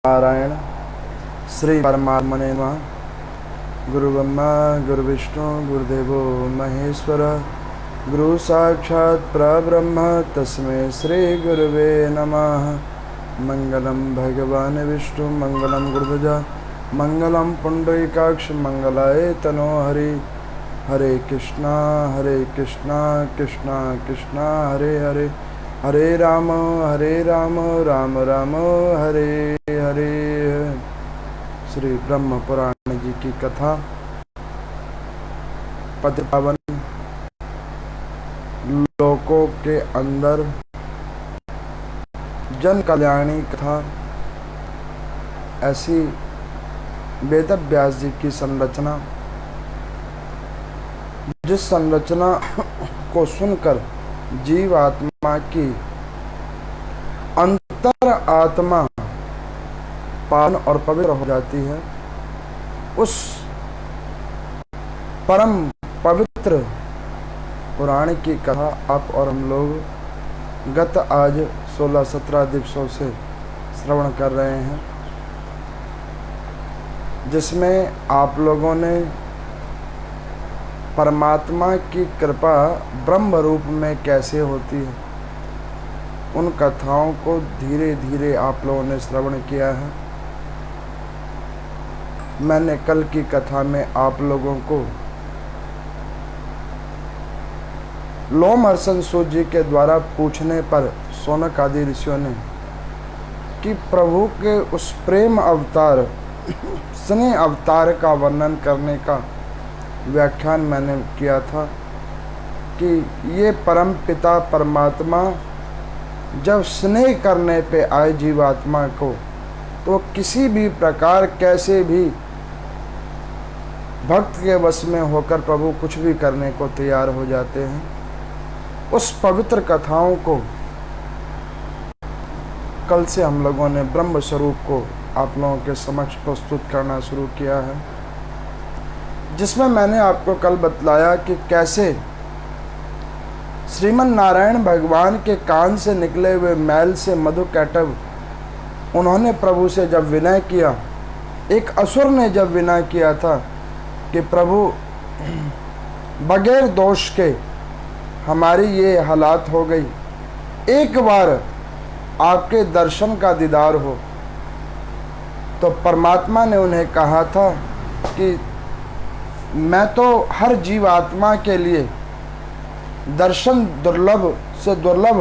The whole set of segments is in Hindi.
नारायण श्री परमात्मने नमः। गुरु ब्रह्मा गुरु विष्णु गुरुदेवो महेश्वर, गुरु साक्षात् परब्रह्म तस्मै श्री गुरुवे नमः। मंगलम भगवान विष्णु मंगलम गुरुध्वजा मंगलम पुंडरीकाक्ष मंगलाय तनो हरि। हरे कृष्णा कृष्णा कृष्णा हरे हरे, हरे राम राम राम हरे हरे। श्री ब्रह्म पुराण जी की कथा पति पावन लोकों के अंदर जन कल्याणी कथा। ऐसी वेद व्यास जी की संरचना, जिस संरचना को सुनकर जीव आत्मा की अंतर आत्मा पावन और पवित्र हो जाती है, उस परम पवित्र पुराण की कथा आप और हम लोग गत आज 16-17 दिवसों से श्रवण कर रहे हैं, जिसमें आप लोगों ने परमात्मा की कृपा ब्रह्म रूप में कैसे होती है, उन कथाओं को धीरे धीरे आप लोगों ने श्रवण किया है। मैंने कल की कथा में आप लोगों को लोमहर्षण सूत जी के द्वारा पूछने पर शौनक आदि ऋषियों ने कि प्रभु के उस प्रेम अवतार स्नेह अवतार का वर्णन करने का व्याख्यान मैंने किया था कि ये परम पिता परमात्मा जब स्नेह करने पे आए जीवात्मा को, तो किसी भी प्रकार कैसे भी भक्त के वश में होकर प्रभु कुछ भी करने को तैयार हो जाते हैं। उस पवित्र कथाओं को कल से हम लोगों ने ब्रह्म स्वरूप को आप लोगों के समक्ष प्रस्तुत करना शुरू किया है, जिसमें मैंने आपको कल बतलाया कि कैसे श्रीमन नारायण भगवान के कान से निकले हुए मैल से मधु कैटव उन्होंने प्रभु से जब विनय किया, एक असुर ने जब विनय किया था कि प्रभु बगैर दोष के हमारी ये हालात हो गई, एक बार आपके दर्शन का दीदार हो, तो परमात्मा ने उन्हें कहा था कि मैं तो हर जीवात्मा के लिए दर्शन दुर्लभ से दुर्लभ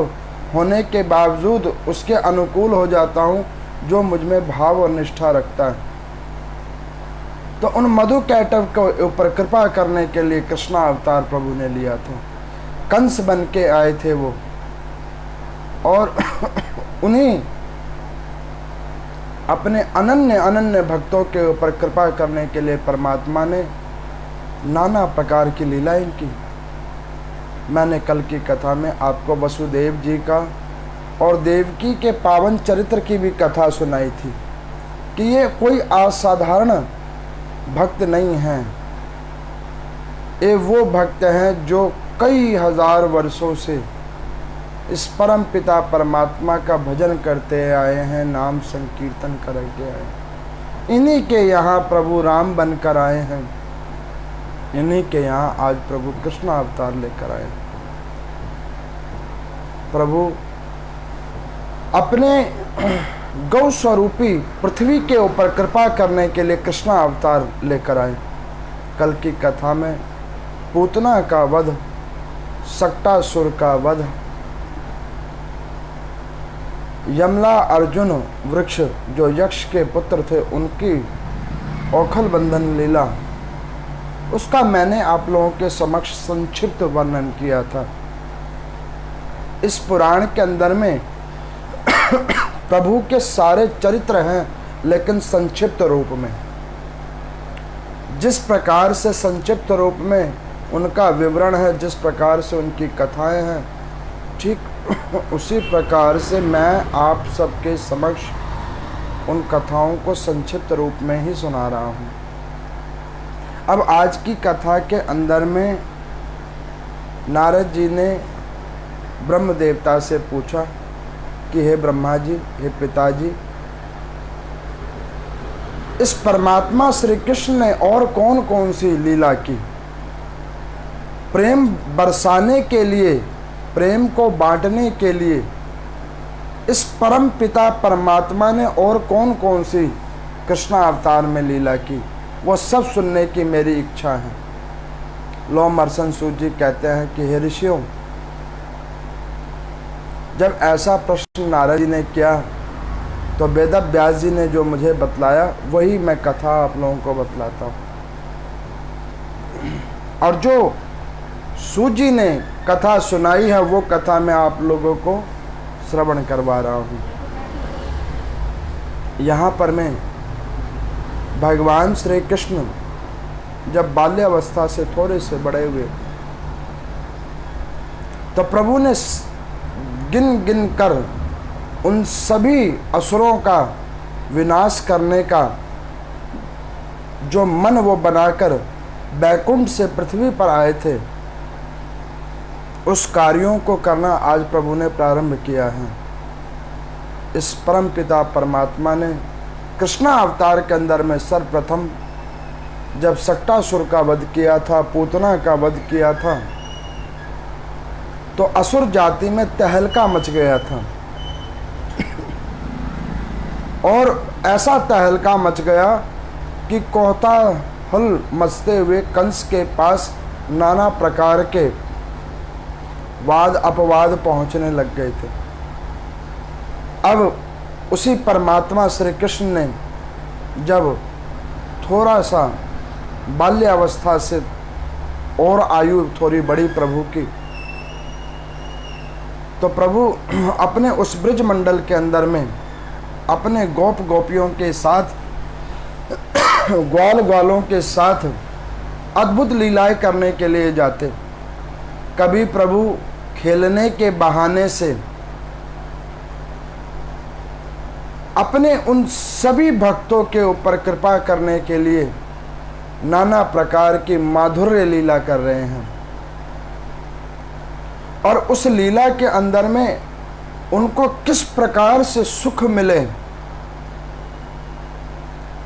होने के बावजूद उसके अनुकूल हो जाता हूँ जो मुझ में भाव और निष्ठा रखता है। तो उन मधु कैटव के ऊपर कृपा करने के लिए कृष्णा अवतार प्रभु ने लिया था। कंस बन के आए थे वो, और उन्हीं अपने अनन्य अनन्य भक्तों के ऊपर कृपा करने के लिए परमात्मा ने नाना प्रकार की लीलाएं की। मैंने कल की कथा में आपको वसुदेव जी का और देवकी के पावन चरित्र की भी कथा सुनाई थी कि ये कोई असाधारण भक्त नहीं हैं, ये वो भक्त हैं जो कई हजार वर्षों से इस परम पिता परमात्मा का भजन करते आए हैं, नाम संकीर्तन करके आए। इन्हीं के यहाँ प्रभु राम बनकर आए हैं, इन्हीं के यहाँ आज प्रभु कृष्ण अवतार लेकर आए। प्रभु अपने गौ स्वरूपी पृथ्वी के ऊपर कृपा करने के लिए कृष्ण अवतार लेकर आए। कल की कथा में पूतना का वध, सक्टासुर का वध, यमला अर्जुन वृक्ष जो यक्ष के पुत्र थे उनकी औखल बंधन लीला, उसका मैंने आप लोगों के समक्ष संक्षिप्त वर्णन किया था। इस पुराण के अंदर में प्रभु के सारे चरित्र हैं, लेकिन संक्षिप्त रूप में। जिस प्रकार से संक्षिप्त रूप में उनका विवरण है, जिस प्रकार से उनकी कथाएं हैं, ठीक उसी प्रकार से मैं आप सबके समक्ष उन कथाओं को संक्षिप्त रूप में ही सुना रहा हूँ। अब आज की कथा के अंदर में नारद जी ने ब्रह्म देवता से पूछा कि हे ब्रह्मा जी, हे पिताजी, इस परमात्मा श्री कृष्ण ने और कौन कौन सी लीला की? प्रेम बरसाने के लिए, प्रेम को बांटने के लिए इस परम पिता परमात्मा ने और कौन कौन सी कृष्ण अवतार में लीला की, वो सब सुनने की मेरी इच्छा है। लो मर्सन सूत जी कहते हैं कि हे ऋषियों, जब ऐसा प्रश्न नारद जी ने किया तो वेद व्यास जी ने जो मुझे बतलाया वही मैं कथा आप लोगों को बतलाता हूँ। और जो सूत जी ने कथा सुनाई है वो कथा मैं आप लोगों को श्रवण करवा रहा हूँ। यहाँ पर मैं भगवान श्री कृष्ण जब बाल्यावस्था से थोड़े से बड़े हुए तो प्रभु ने गिन गिन कर उन सभी असुरों का विनाश करने का जो मन वो बनाकर बैकुंठ से पृथ्वी पर आए थे, उस कार्यों को करना आज प्रभु ने प्रारंभ किया है। इस परम पिता परमात्मा ने कृष्णा अवतार के अंदर में सर्वप्रथम जब सक्टासुर का वध किया था, पूतना का वध किया था, तो असुर जाति में तहलका मच गया था। और ऐसा तहलका मच गया कि कोलाहल मचते हुए कंस के पास नाना प्रकार के वाद अपवाद पहुंचने लग गए थे। अब उसी परमात्मा श्री कृष्ण ने जब थोड़ा सा बाल्यावस्था से और आयु थोड़ी बड़ी प्रभु की, तो प्रभु अपने उस ब्रज मंडल के अंदर में अपने गोप गोपियों के साथ, ग्वाल ग्वालों के साथ अद्भुत लीलाएं करने के लिए जाते। कभी प्रभु खेलने के बहाने से अपने उन सभी भक्तों के ऊपर कृपा करने के लिए नाना प्रकार की माधुर्य लीला कर रहे हैं। और उस लीला के अंदर में उनको किस प्रकार से सुख मिले,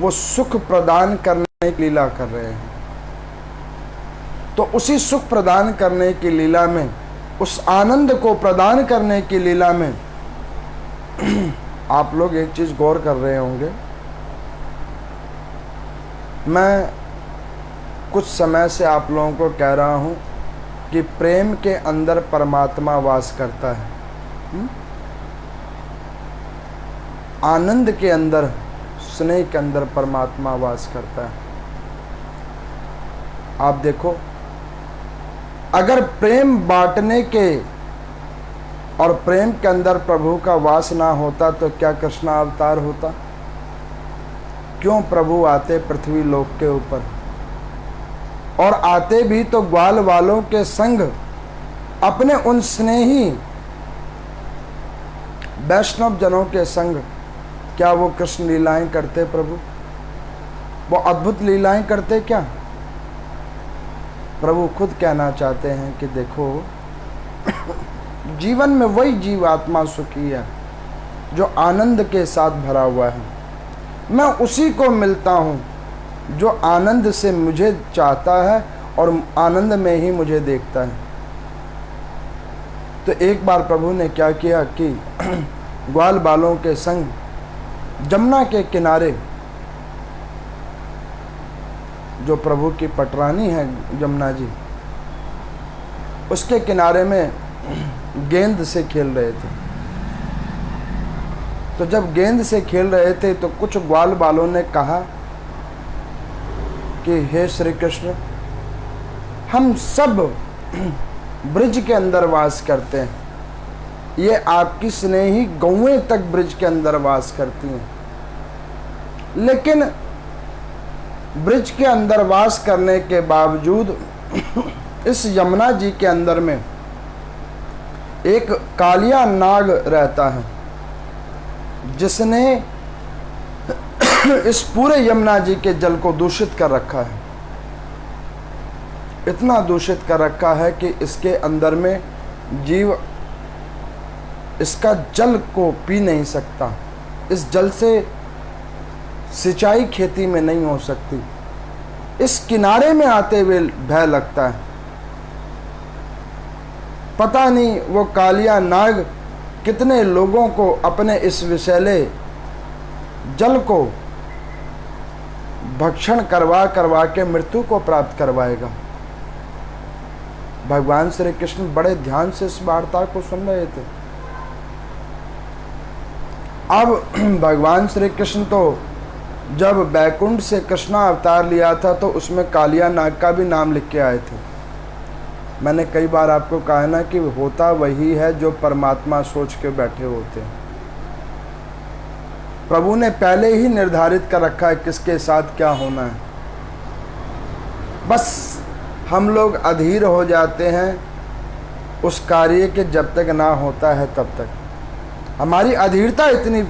वो सुख प्रदान करने की लीला कर रहे हैं। तो उसी सुख प्रदान करने की लीला में, उस आनंद को प्रदान करने की लीला में आप लोग एक चीज गौर कर रहे होंगे। मैं कुछ समय से आप लोगों को कह रहा हूं कि प्रेम के अंदर परमात्मा वास करता है। आनंद के अंदर, स्नेह के अंदर परमात्मा वास करता है। आप देखो, अगर प्रेम बांटने के और प्रेम के अंदर प्रभु का वास ना होता तो क्या कृष्णा अवतार होता? क्यों प्रभु आते पृथ्वी लोक के ऊपर? और आते भी तो ग्वाल वालों के संग, अपने उन स्नेही वैष्णव जनों के संग। क्या वो कृष्ण लीलाएं करते प्रभु? वो अद्भुत लीलाएं करते क्या? प्रभु खुद कहना चाहते हैं कि देखो, जीवन में वही जीवात्मा सुखी है जो आनंद के साथ भरा हुआ है। मैं उसी को मिलता हूँ जो आनंद से मुझे चाहता है और आनंद में ही मुझे देखता है। तो एक बार प्रभु ने क्या किया कि ग्वाल बालों के संग जमुना के किनारे, जो प्रभु की पटरानी है जमुना जी, उसके किनारे में गेंद से खेल रहे थे। तो जब गेंद से खेल रहे थे तो कुछ ग्वाल बालों ने कहा कि हे श्री कृष्ण, हम सब ब्रिज के अंदर वास करते हैं, ये आपकी स्नेही गौएं तक ब्रिज के अंदर वास करती हैं, लेकिन ब्रिज के अंदर वास करने के बावजूद इस यमुना जी के अंदर में एक कालिया नाग रहता है, जिसने इस पूरे यमुना जी के जल को दूषित कर रखा है। इतना दूषित कर रखा है कि इसके अंदर में जीव इसका जल को पी नहीं सकता। इस जल से सिंचाई खेती में नहीं हो सकती। इस किनारे में आते हुए भय लगता है। पता नहीं वो कालिया नाग कितने लोगों को अपने इस विषैले जल को भक्षण करवा करवा के मृत्यु को प्राप्त करवाएगा। भगवान श्री कृष्ण बड़े ध्यान से इस वार्ता को सुन रहे थे। अब भगवान श्री कृष्ण तो जब बैकुंठ से कृष्णा अवतार लिया था तो उसमें कालिया नाग का भी नाम लिख के आए थे। मैंने कई बार आपको कहा ना कि होता वही है जो परमात्मा सोच के बैठे होते हैं। प्रभु ने पहले ही निर्धारित कर रखा है किसके साथ क्या होना है। बस हम लोग अधीर हो जाते हैं उस कार्य के जब तक ना होता है तब तक। हमारी अधीरता इतनी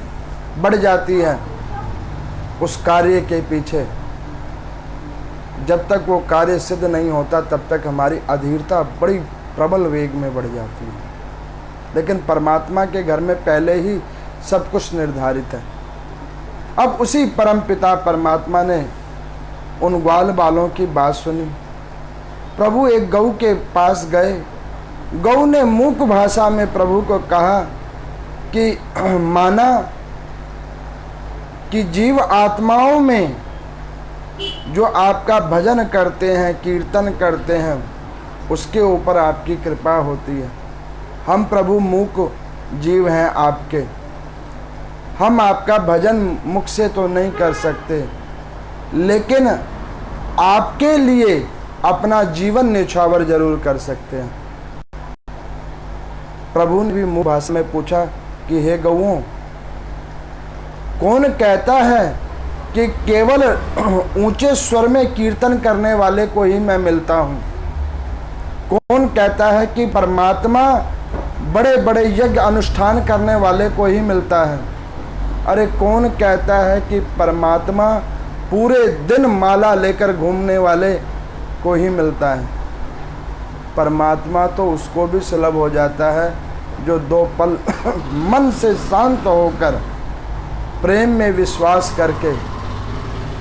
बढ़ जाती है उस कार्य के पीछे, जब तक वो कार्य सिद्ध नहीं होता तब तक हमारी अधीरता बड़ी प्रबल वेग में बढ़ जाती है। लेकिन परमात्मा के घर में पहले ही सब कुछ निर्धारित है। अब उसी परमपिता परमात्मा ने उन ग्वाल बालों की बात सुनी। प्रभु एक गऊ के पास गए। गऊ ने मूक भाषा में प्रभु को कहा कि माना कि जीव आत्माओं में जो आपका भजन करते हैं, कीर्तन करते हैं, उसके ऊपर आपकी कृपा होती है। हम प्रभु मूक जीव हैं आपके, हम आपका भजन मुख से तो नहीं कर सकते, लेकिन आपके लिए अपना जीवन न्यौछावर जरूर कर सकते हैं। प्रभु ने भी मुँह भाषा में पूछा कि हे गऊओं, कौन कहता है कि केवल ऊंचे स्वर में कीर्तन करने वाले को ही मैं मिलता हूँ? कौन कहता है कि परमात्मा बड़े बड़े यज्ञ अनुष्ठान करने वाले को ही मिलता है? अरे कौन कहता है कि परमात्मा पूरे दिन माला लेकर घूमने वाले को ही मिलता है? परमात्मा तो उसको भी सुलभ हो जाता है जो दो पल मन से शांत होकर प्रेम में विश्वास करके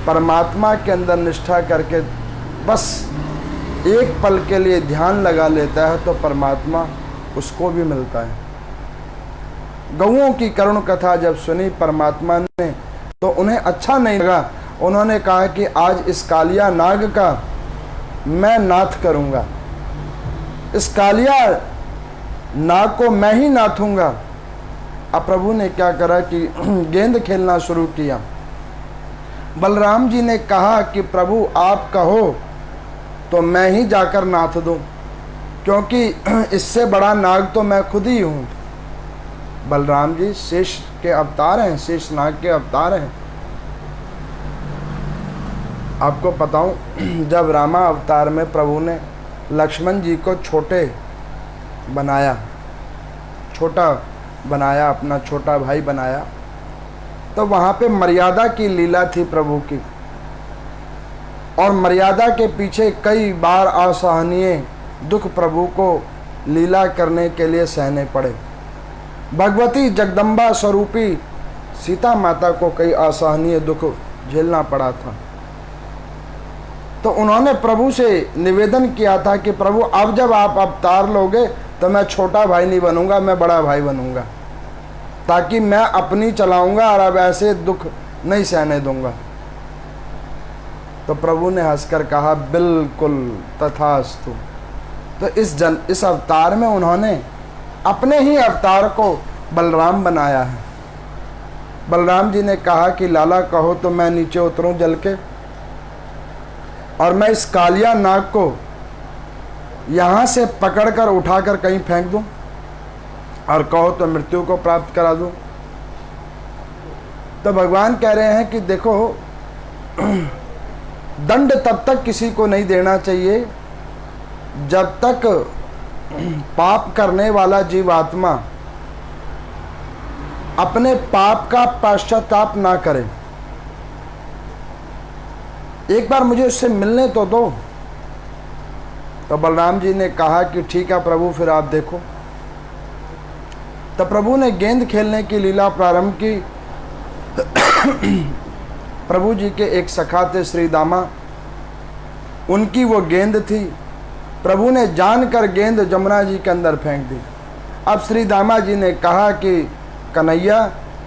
परमात्मा के अंदर निष्ठा करके बस एक पल के लिए ध्यान लगा लेता है तो परमात्मा उसको भी मिलता है। गऊओं की करुण कथा जब सुनी परमात्मा ने तो उन्हें अच्छा नहीं लगा। उन्होंने कहा कि आज इस कालिया नाग का मैं नाथ करूंगा, इस कालिया नाग को मैं ही नाथूंगा। अब प्रभु ने क्या करा कि गेंद खेलना शुरू किया। बलराम जी ने कहा कि प्रभु आप कहो तो मैं ही जाकर नाथ दूं, क्योंकि इससे बड़ा नाग तो मैं खुद ही हूं। बलराम जी शेष के अवतार हैं, शेष नाग के अवतार हैं। आपको बताऊं, जब रामा अवतार में प्रभु ने लक्ष्मण जी को छोटा बनाया, अपना छोटा भाई बनाया, तो वहाँ पे मर्यादा की लीला थी प्रभु की। और मर्यादा के पीछे कई बार असहनीय दुख प्रभु को लीला करने के लिए सहने पड़े। भगवती जगदम्बा स्वरूपी सीता माता को कई असहनीय दुख झेलना पड़ा था। तो उन्होंने प्रभु से निवेदन किया था कि प्रभु अब जब आप अवतार लोगे तो मैं छोटा भाई नहीं बनूंगा, मैं बड़ा भाई बनूंगा, ताकि मैं अपनी चलाऊंगा और अब ऐसे दुख नहीं सहने दूंगा। तो प्रभु ने हंसकर कहा बिल्कुल तथास्तु। तो इस अवतार में उन्होंने अपने ही अवतार को बलराम बनाया है। बलराम जी ने कहा कि लाला कहो तो मैं नीचे उतरूं जल के और मैं इस कालिया नाग को यहाँ से पकड़कर उठाकर कहीं फेंक दूं, और कहो तो मृत्यु को प्राप्त करा दूं। तो भगवान कह रहे हैं कि देखो, दंड तब तक किसी को नहीं देना चाहिए जब तक पाप करने वाला जीवात्मा अपने पाप का पश्चाताप ना करे। एक बार मुझे उससे मिलने तो दो। तो बलराम जी ने कहा कि ठीक है प्रभु, फिर आप देखो। तो प्रभु ने गेंद खेलने की लीला प्रारंभ की। प्रभु जी के एक सखा थे श्री दामा, उनकी वो गेंद थी। प्रभु ने जानकर गेंद जमुना जी के अंदर फेंक दी। अब श्री दामा जी ने कहा कि कन्हैया,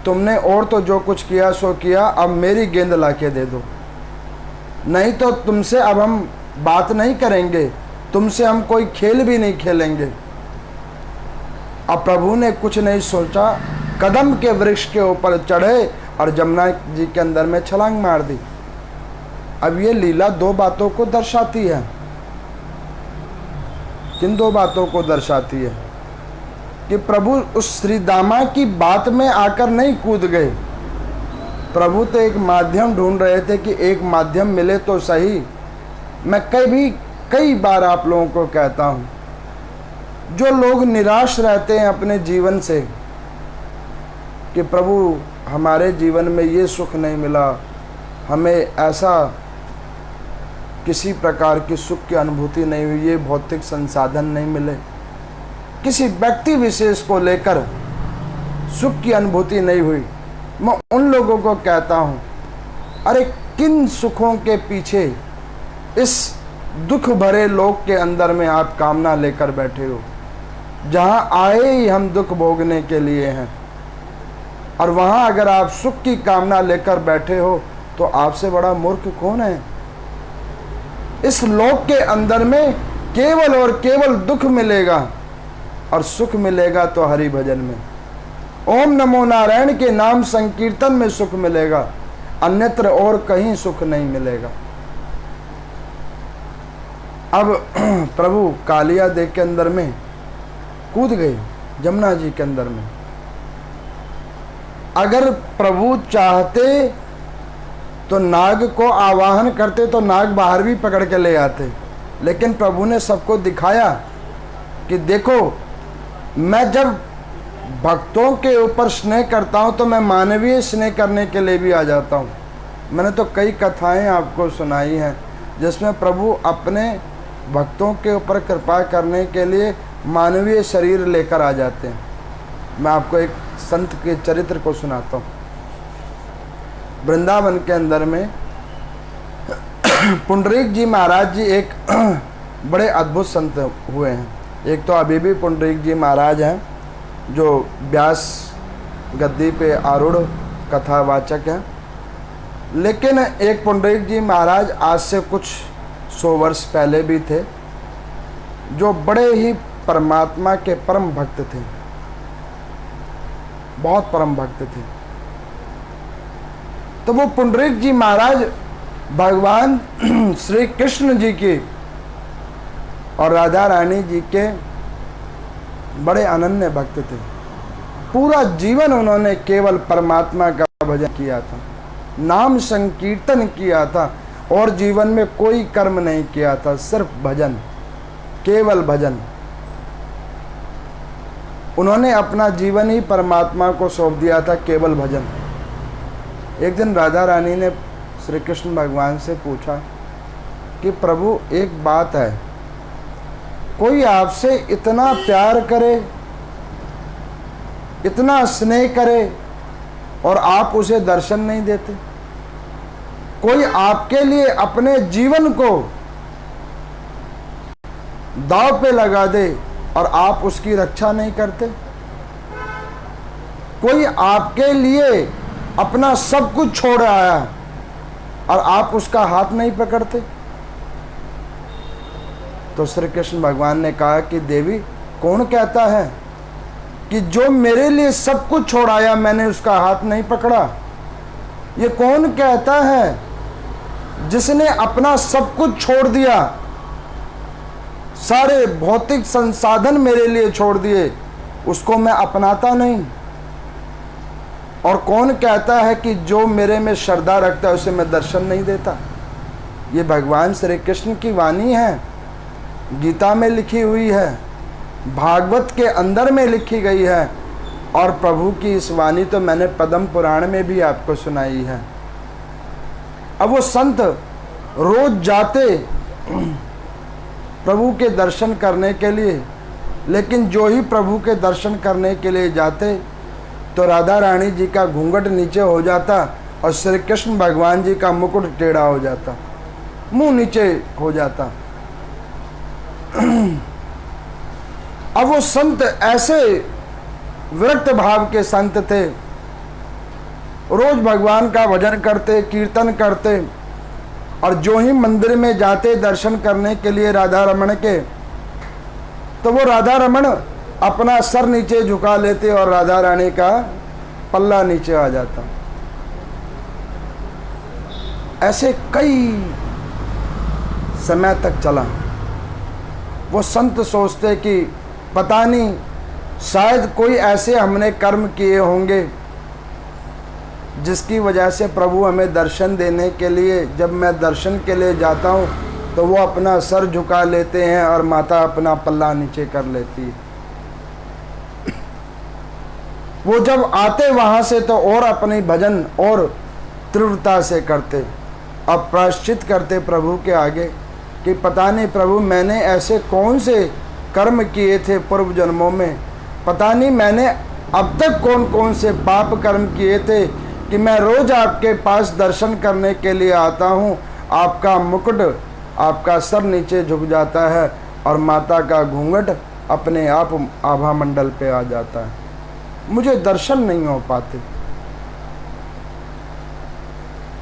तुमने और तो जो कुछ किया सो किया, अब मेरी गेंद लाके दे दो, नहीं तो तुमसे अब हम बात नहीं करेंगे, तुमसे हम कोई खेल भी नहीं खेलेंगे। अब प्रभु ने कुछ नहीं सोचा, कदम के वृक्ष के ऊपर चढ़े और जमुना जी के अंदर में छलांग मार दी। अब ये लीला दो बातों को दर्शाती है। किन दो बातों को दर्शाती है? कि प्रभु उस श्री दामा की बात में आकर नहीं कूद गए। प्रभु तो एक माध्यम ढूंढ रहे थे कि एक माध्यम मिले तो सही। मैं कई बार आप लोगों को कहता हूं, जो लोग निराश रहते हैं अपने जीवन से कि प्रभु हमारे जीवन में ये सुख नहीं मिला, हमें ऐसा किसी प्रकार की सुख की अनुभूति नहीं हुई, ये भौतिक संसाधन नहीं मिले, किसी व्यक्ति विशेष को लेकर सुख की अनुभूति नहीं हुई, मैं उन लोगों को कहता हूं, अरे किन सुखों के पीछे इस दुख भरे लोक के अंदर में आप कामना लेकर बैठे हो, जहां आए ही हम दुख भोगने के लिए हैं, और वहां अगर आप सुख की कामना लेकर बैठे हो तो आपसे बड़ा मूर्ख कौन है? इस लोक के अंदर में केवल और केवल दुख मिलेगा और सुख मिलेगा तो हरि भजन में, ओम नमो नारायण के नाम संकीर्तन में सुख मिलेगा, अन्यत्र और कहीं सुख नहीं मिलेगा। अब प्रभु कालिया देख के अंदर में कूद गए जमुना जी के अंदर में। अगर प्रभु चाहते तो नाग को आवाहन करते तो नाग बाहर भी पकड़ के ले आते, लेकिन प्रभु ने सबको दिखाया कि देखो, मैं जब भक्तों के ऊपर स्नेह करता हूं तो मैं मानवीय स्नेह करने के लिए भी आ जाता हूं। मैंने तो कई कथाएं आपको सुनाई हैं जिसमें प्रभु अपने भक्तों के ऊपर कृपा करने के लिए मानवीय शरीर लेकर आ जाते हैं। मैं आपको एक संत के चरित्र को सुनाता हूँ। वृंदावन के अंदर में पुंडरीक जी महाराज जी एक बड़े अद्भुत संत हुए हैं। एक तो अभी भी पुंडरीक जी महाराज हैं जो व्यास गद्दी पे आरूढ़ कथावाचक हैं, लेकिन एक पुंडरीक जी महाराज आज से कुछ 100 वर्ष पहले भी थे जो बड़े ही परमात्मा के परम भक्त थे, बहुत परम भक्त थे। तो वो पुंडरीक जी महाराज भगवान श्री कृष्ण जी की और राधा रानी जी के बड़े अनन्य भक्त थे। पूरा जीवन उन्होंने केवल परमात्मा का भजन किया था, नाम संकीर्तन किया था और जीवन में कोई कर्म नहीं किया था, सिर्फ भजन, केवल भजन। उन्होंने अपना जीवन ही परमात्मा को सौंप दिया था, केवल भजन। एक दिन राधा रानी ने श्री कृष्ण भगवान से पूछा कि प्रभु एक बात है, कोई आपसे इतना प्यार करे, इतना स्नेह करे और आप उसे दर्शन नहीं देते? कोई आपके लिए अपने जीवन को दांव पे लगा दे और आप उसकी रक्षा नहीं करते? कोई आपके लिए अपना सब कुछ छोड़ आया और आप उसका हाथ नहीं पकड़ते? तो श्री कृष्ण भगवान ने कहा कि देवी, कौन कहता है कि जो मेरे लिए सब कुछ छोड़ आया मैंने उसका हाथ नहीं पकड़ा? ये कौन कहता है जिसने अपना सब कुछ छोड़ दिया, सारे भौतिक संसाधन मेरे लिए छोड़ दिए, उसको मैं अपनाता नहीं? और कौन कहता है कि जो मेरे में श्रद्धा रखता है उसे मैं दर्शन नहीं देता? ये भगवान श्री कृष्ण की वाणी है, गीता में लिखी हुई है, भागवत के अंदर में लिखी गई है, और प्रभु की इस वाणी तो मैंने पद्म पुराण में भी आपको सुनाई है। अब वो संत रोज जाते प्रभु के दर्शन करने के लिए, लेकिन जो ही प्रभु के दर्शन करने के लिए जाते तो राधा रानी जी का घूंघट नीचे हो जाता और श्री कृष्ण भगवान जी का मुकुट टेढ़ा हो जाता, मुंह नीचे हो जाता। अब वो संत ऐसे विरक्त भाव के संत थे, रोज भगवान का भजन करते, कीर्तन करते, और जो ही मंदिर में जाते दर्शन करने के लिए राधा रमण के, तो वो राधा रमण अपना सर नीचे झुका लेते और राधा रानी का पल्ला नीचे आ जाता। ऐसे कई समय तक चला। वो संत सोचते कि पता नहीं, शायद कोई ऐसे हमने कर्म किए होंगे जिसकी वजह से प्रभु हमें दर्शन देने के लिए, जब मैं दर्शन के लिए जाता हूँ तो वो अपना सर झुका लेते हैं और माता अपना पल्ला नीचे कर लेती है। वो जब आते वहाँ से तो और अपनी भजन और तीव्रता से करते, अब प्रायश्चित करते प्रभु के आगे कि पता नहीं प्रभु, मैंने ऐसे कौन से कर्म किए थे पूर्व जन्मों में, पता नहीं मैंने अब तक कौन कौन से पाप कर्म किए थे कि मैं रोज आपके पास दर्शन करने के लिए आता हूँ, आपका मुकुट, आपका सर नीचे झुक जाता है और माता का घूंघट अपने आप आभा मंडल पे आ जाता है, मुझे दर्शन नहीं हो पाते।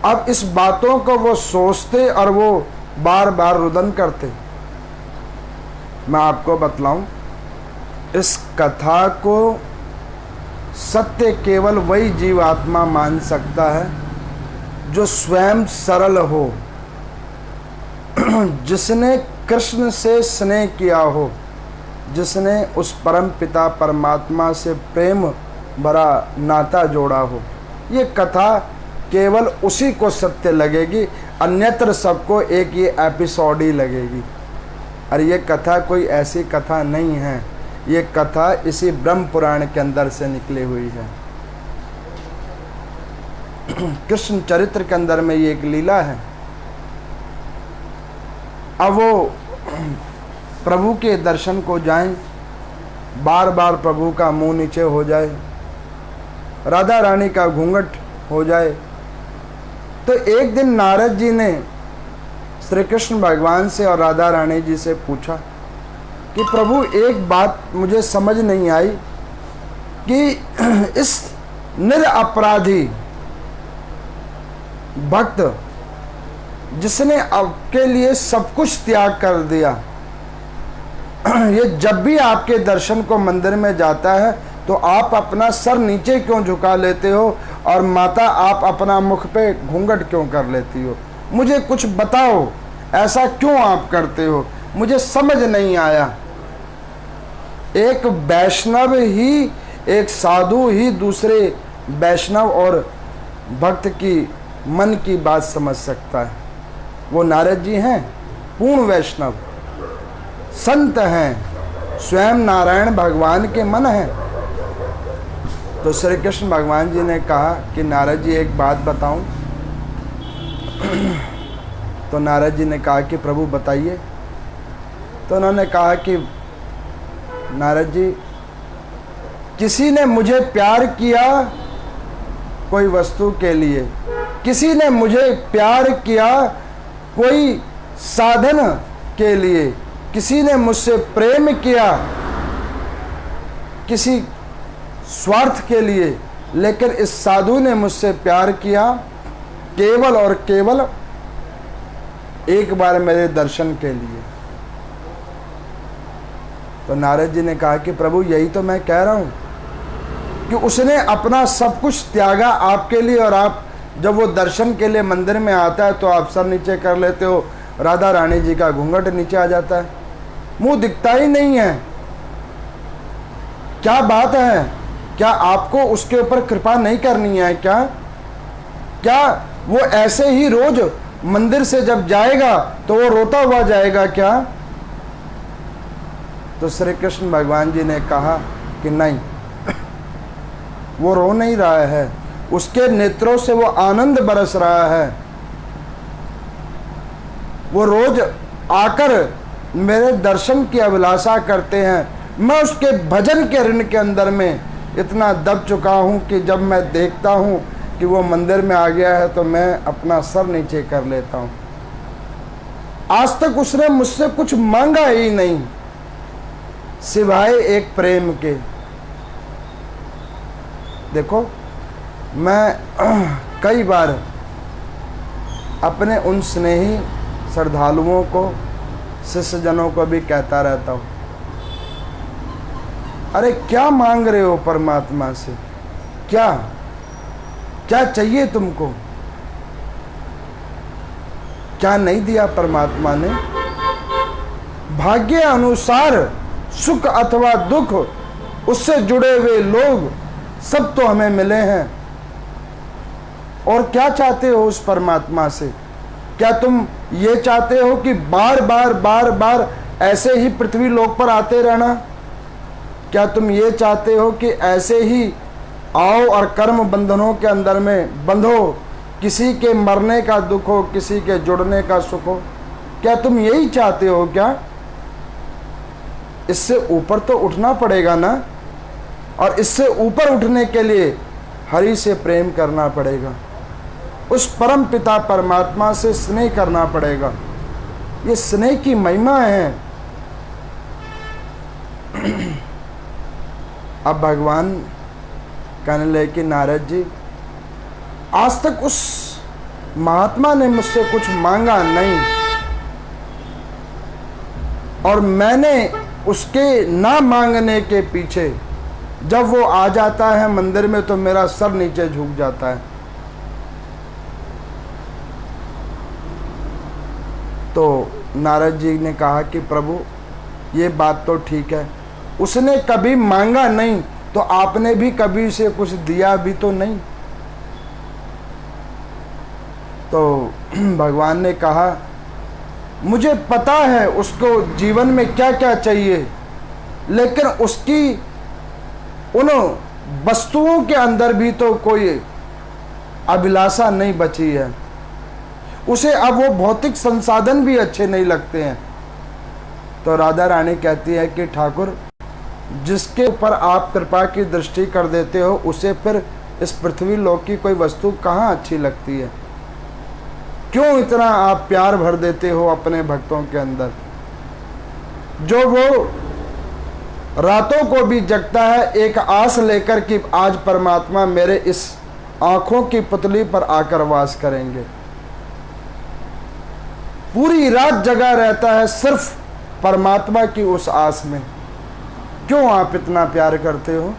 अब इस बातों को वो सोचते और वो बार बार रुदन करते। मैं आपको बतलाऊं, इस कथा को सत्य केवल वही जीवात्मा मान सकता है जो स्वयं सरल हो, जिसने कृष्ण से स्नेह किया हो, जिसने उस परम पिता परमात्मा से प्रेम भरा नाता जोड़ा हो। ये कथा केवल उसी को सत्य लगेगी, अन्यत्र सबको एक ये एपिसोड ही लगेगी। और ये कथा कोई ऐसी कथा नहीं है, ये कथा इसी ब्रह्म पुराण के अंदर से निकली हुई है। कृष्ण चरित्र के अंदर में ये एक लीला है। अब वो प्रभु के दर्शन को जाएं, बार बार प्रभु का मुंह नीचे हो जाए, राधा रानी का घूंघट हो जाए। तो एक दिन नारद जी ने श्री कृष्ण भगवान से और राधा रानी जी से पूछा कि प्रभु, एक बात मुझे समझ नहीं आई कि इस निरपराधी भक्त जिसने आपके लिए सब कुछ त्याग कर दिया, ये जब भी आपके दर्शन को मंदिर में जाता है तो आप अपना सर नीचे क्यों झुका लेते हो और माता आप अपना मुख पे घूंघट क्यों कर लेती हो? मुझे कुछ बताओ, ऐसा क्यों आप करते हो? मुझे समझ नहीं आया। एक वैष्णव ही, एक साधु ही दूसरे वैष्णव और भक्त की मन की बात समझ सकता है। वो नारद जी हैं, पूर्ण वैष्णव संत हैं, स्वयं नारायण भगवान के मन हैं। तो श्री कृष्ण भगवान जी ने कहा कि नारद जी एक बात बताऊं। तो नारद जी ने कहा कि प्रभु बताइए। तो उन्होंने कहा कि नारद जी, किसी ने मुझे प्यार किया कोई वस्तु के लिए, किसी ने मुझे प्यार किया कोई साधन के लिए, किसी ने मुझसे प्रेम किया किसी स्वार्थ के लिए, लेकिन इस साधु ने मुझसे प्यार किया केवल और केवल एक बार मेरे दर्शन के लिए। तो नारद जी ने कहा कि प्रभु, यही तो मैं कह रहा हूँ कि उसने अपना सब कुछ त्यागा आपके लिए, और आप जब वो दर्शन के लिए मंदिर में आता है तो आप सर नीचे कर लेते हो, राधा रानी जी का घूंघट नीचे आ जाता है, मुंह दिखता ही नहीं है। क्या बात है? क्या आपको उसके ऊपर कृपा नहीं करनी है क्या? क्या वो ऐसे ही रोज मंदिर से जब जाएगा तो वो रोता हुआ जाएगा क्या? तो श्री कृष्ण भगवान जी ने कहा कि नहीं, वो रो नहीं रहा है, उसके नेत्रों से वो आनंद बरस रहा है। वो रोज आकर मेरे दर्शन की अभिलाषा करते हैं। मैं उसके भजन के ऋण के अंदर में इतना दब चुका हूं कि जब मैं देखता हूं कि वो मंदिर में आ गया है तो मैं अपना सर नीचे कर लेता हूं। आज तक उसने मुझसे कुछ मांगा ही नहीं सिवाय एक प्रेम के। देखो, मैं कई बार अपने उन स्नेही श्रद्धालुओं को, शिष्यजनों को भी कहता रहता हूं, अरे क्या मांग रहे हो परमात्मा से? क्या क्या चाहिए तुमको? क्या नहीं दिया परमात्मा ने? भाग्य अनुसार सुख अथवा दुख, उससे जुड़े हुए लोग सब तो हमें मिले हैं। और क्या चाहते हो उस परमात्मा से? क्या तुम ये चाहते हो कि बार बार बार बार ऐसे ही पृथ्वी लोक पर आते रहना? क्या तुम ये चाहते हो कि ऐसे ही आओ और कर्म बंधनों के अंदर में बंधो, किसी के मरने का दुख हो, किसी के जुड़ने का सुख हो? क्या तुम यही चाहते हो क्या? इससे ऊपर तो उठना पड़ेगा ना, और इससे ऊपर उठने के लिए हरि से प्रेम करना पड़ेगा, उस परम पिता परमात्मा से स्नेह करना पड़ेगा। ये स्नेह की महिमा है। अब भगवान कहने लगे कि नारद जी, आज तक उस महात्मा ने मुझसे कुछ मांगा नहीं, और मैंने उसके ना मांगने के पीछे जब वो आ जाता है मंदिर में तो मेरा सर नीचे झुक जाता है। तो नारद जी ने कहा कि प्रभु, ये बात तो ठीक है, उसने कभी मांगा नहीं तो आपने भी कभी उसे कुछ दिया भी तो नहीं। तो भगवान ने कहा, मुझे पता है उसको जीवन में क्या क्या चाहिए, लेकिन उसकी उन वस्तुओं के अंदर भी तो कोई अभिलाषा नहीं बची है। उसे अब वो भौतिक संसाधन भी अच्छे नहीं लगते हैं। तो राधा रानी कहती है कि ठाकुर, जिसके ऊपर आप कृपा की दृष्टि कर देते हो, उसे फिर इस पृथ्वी लोक की कोई वस्तु कहाँ अच्छी लगती है? क्यों इतना आप प्यार भर देते हो अपने भक्तों के अंदर? जो वो रातों को भी जगता है एक आस लेकर कि आज परमात्मा मेरे इस आंखों की पुतली पर आकर वास करेंगे, पूरी रात जगा रहता है सिर्फ परमात्मा की उस आस में। क्यों आप इतना प्यार करते हो?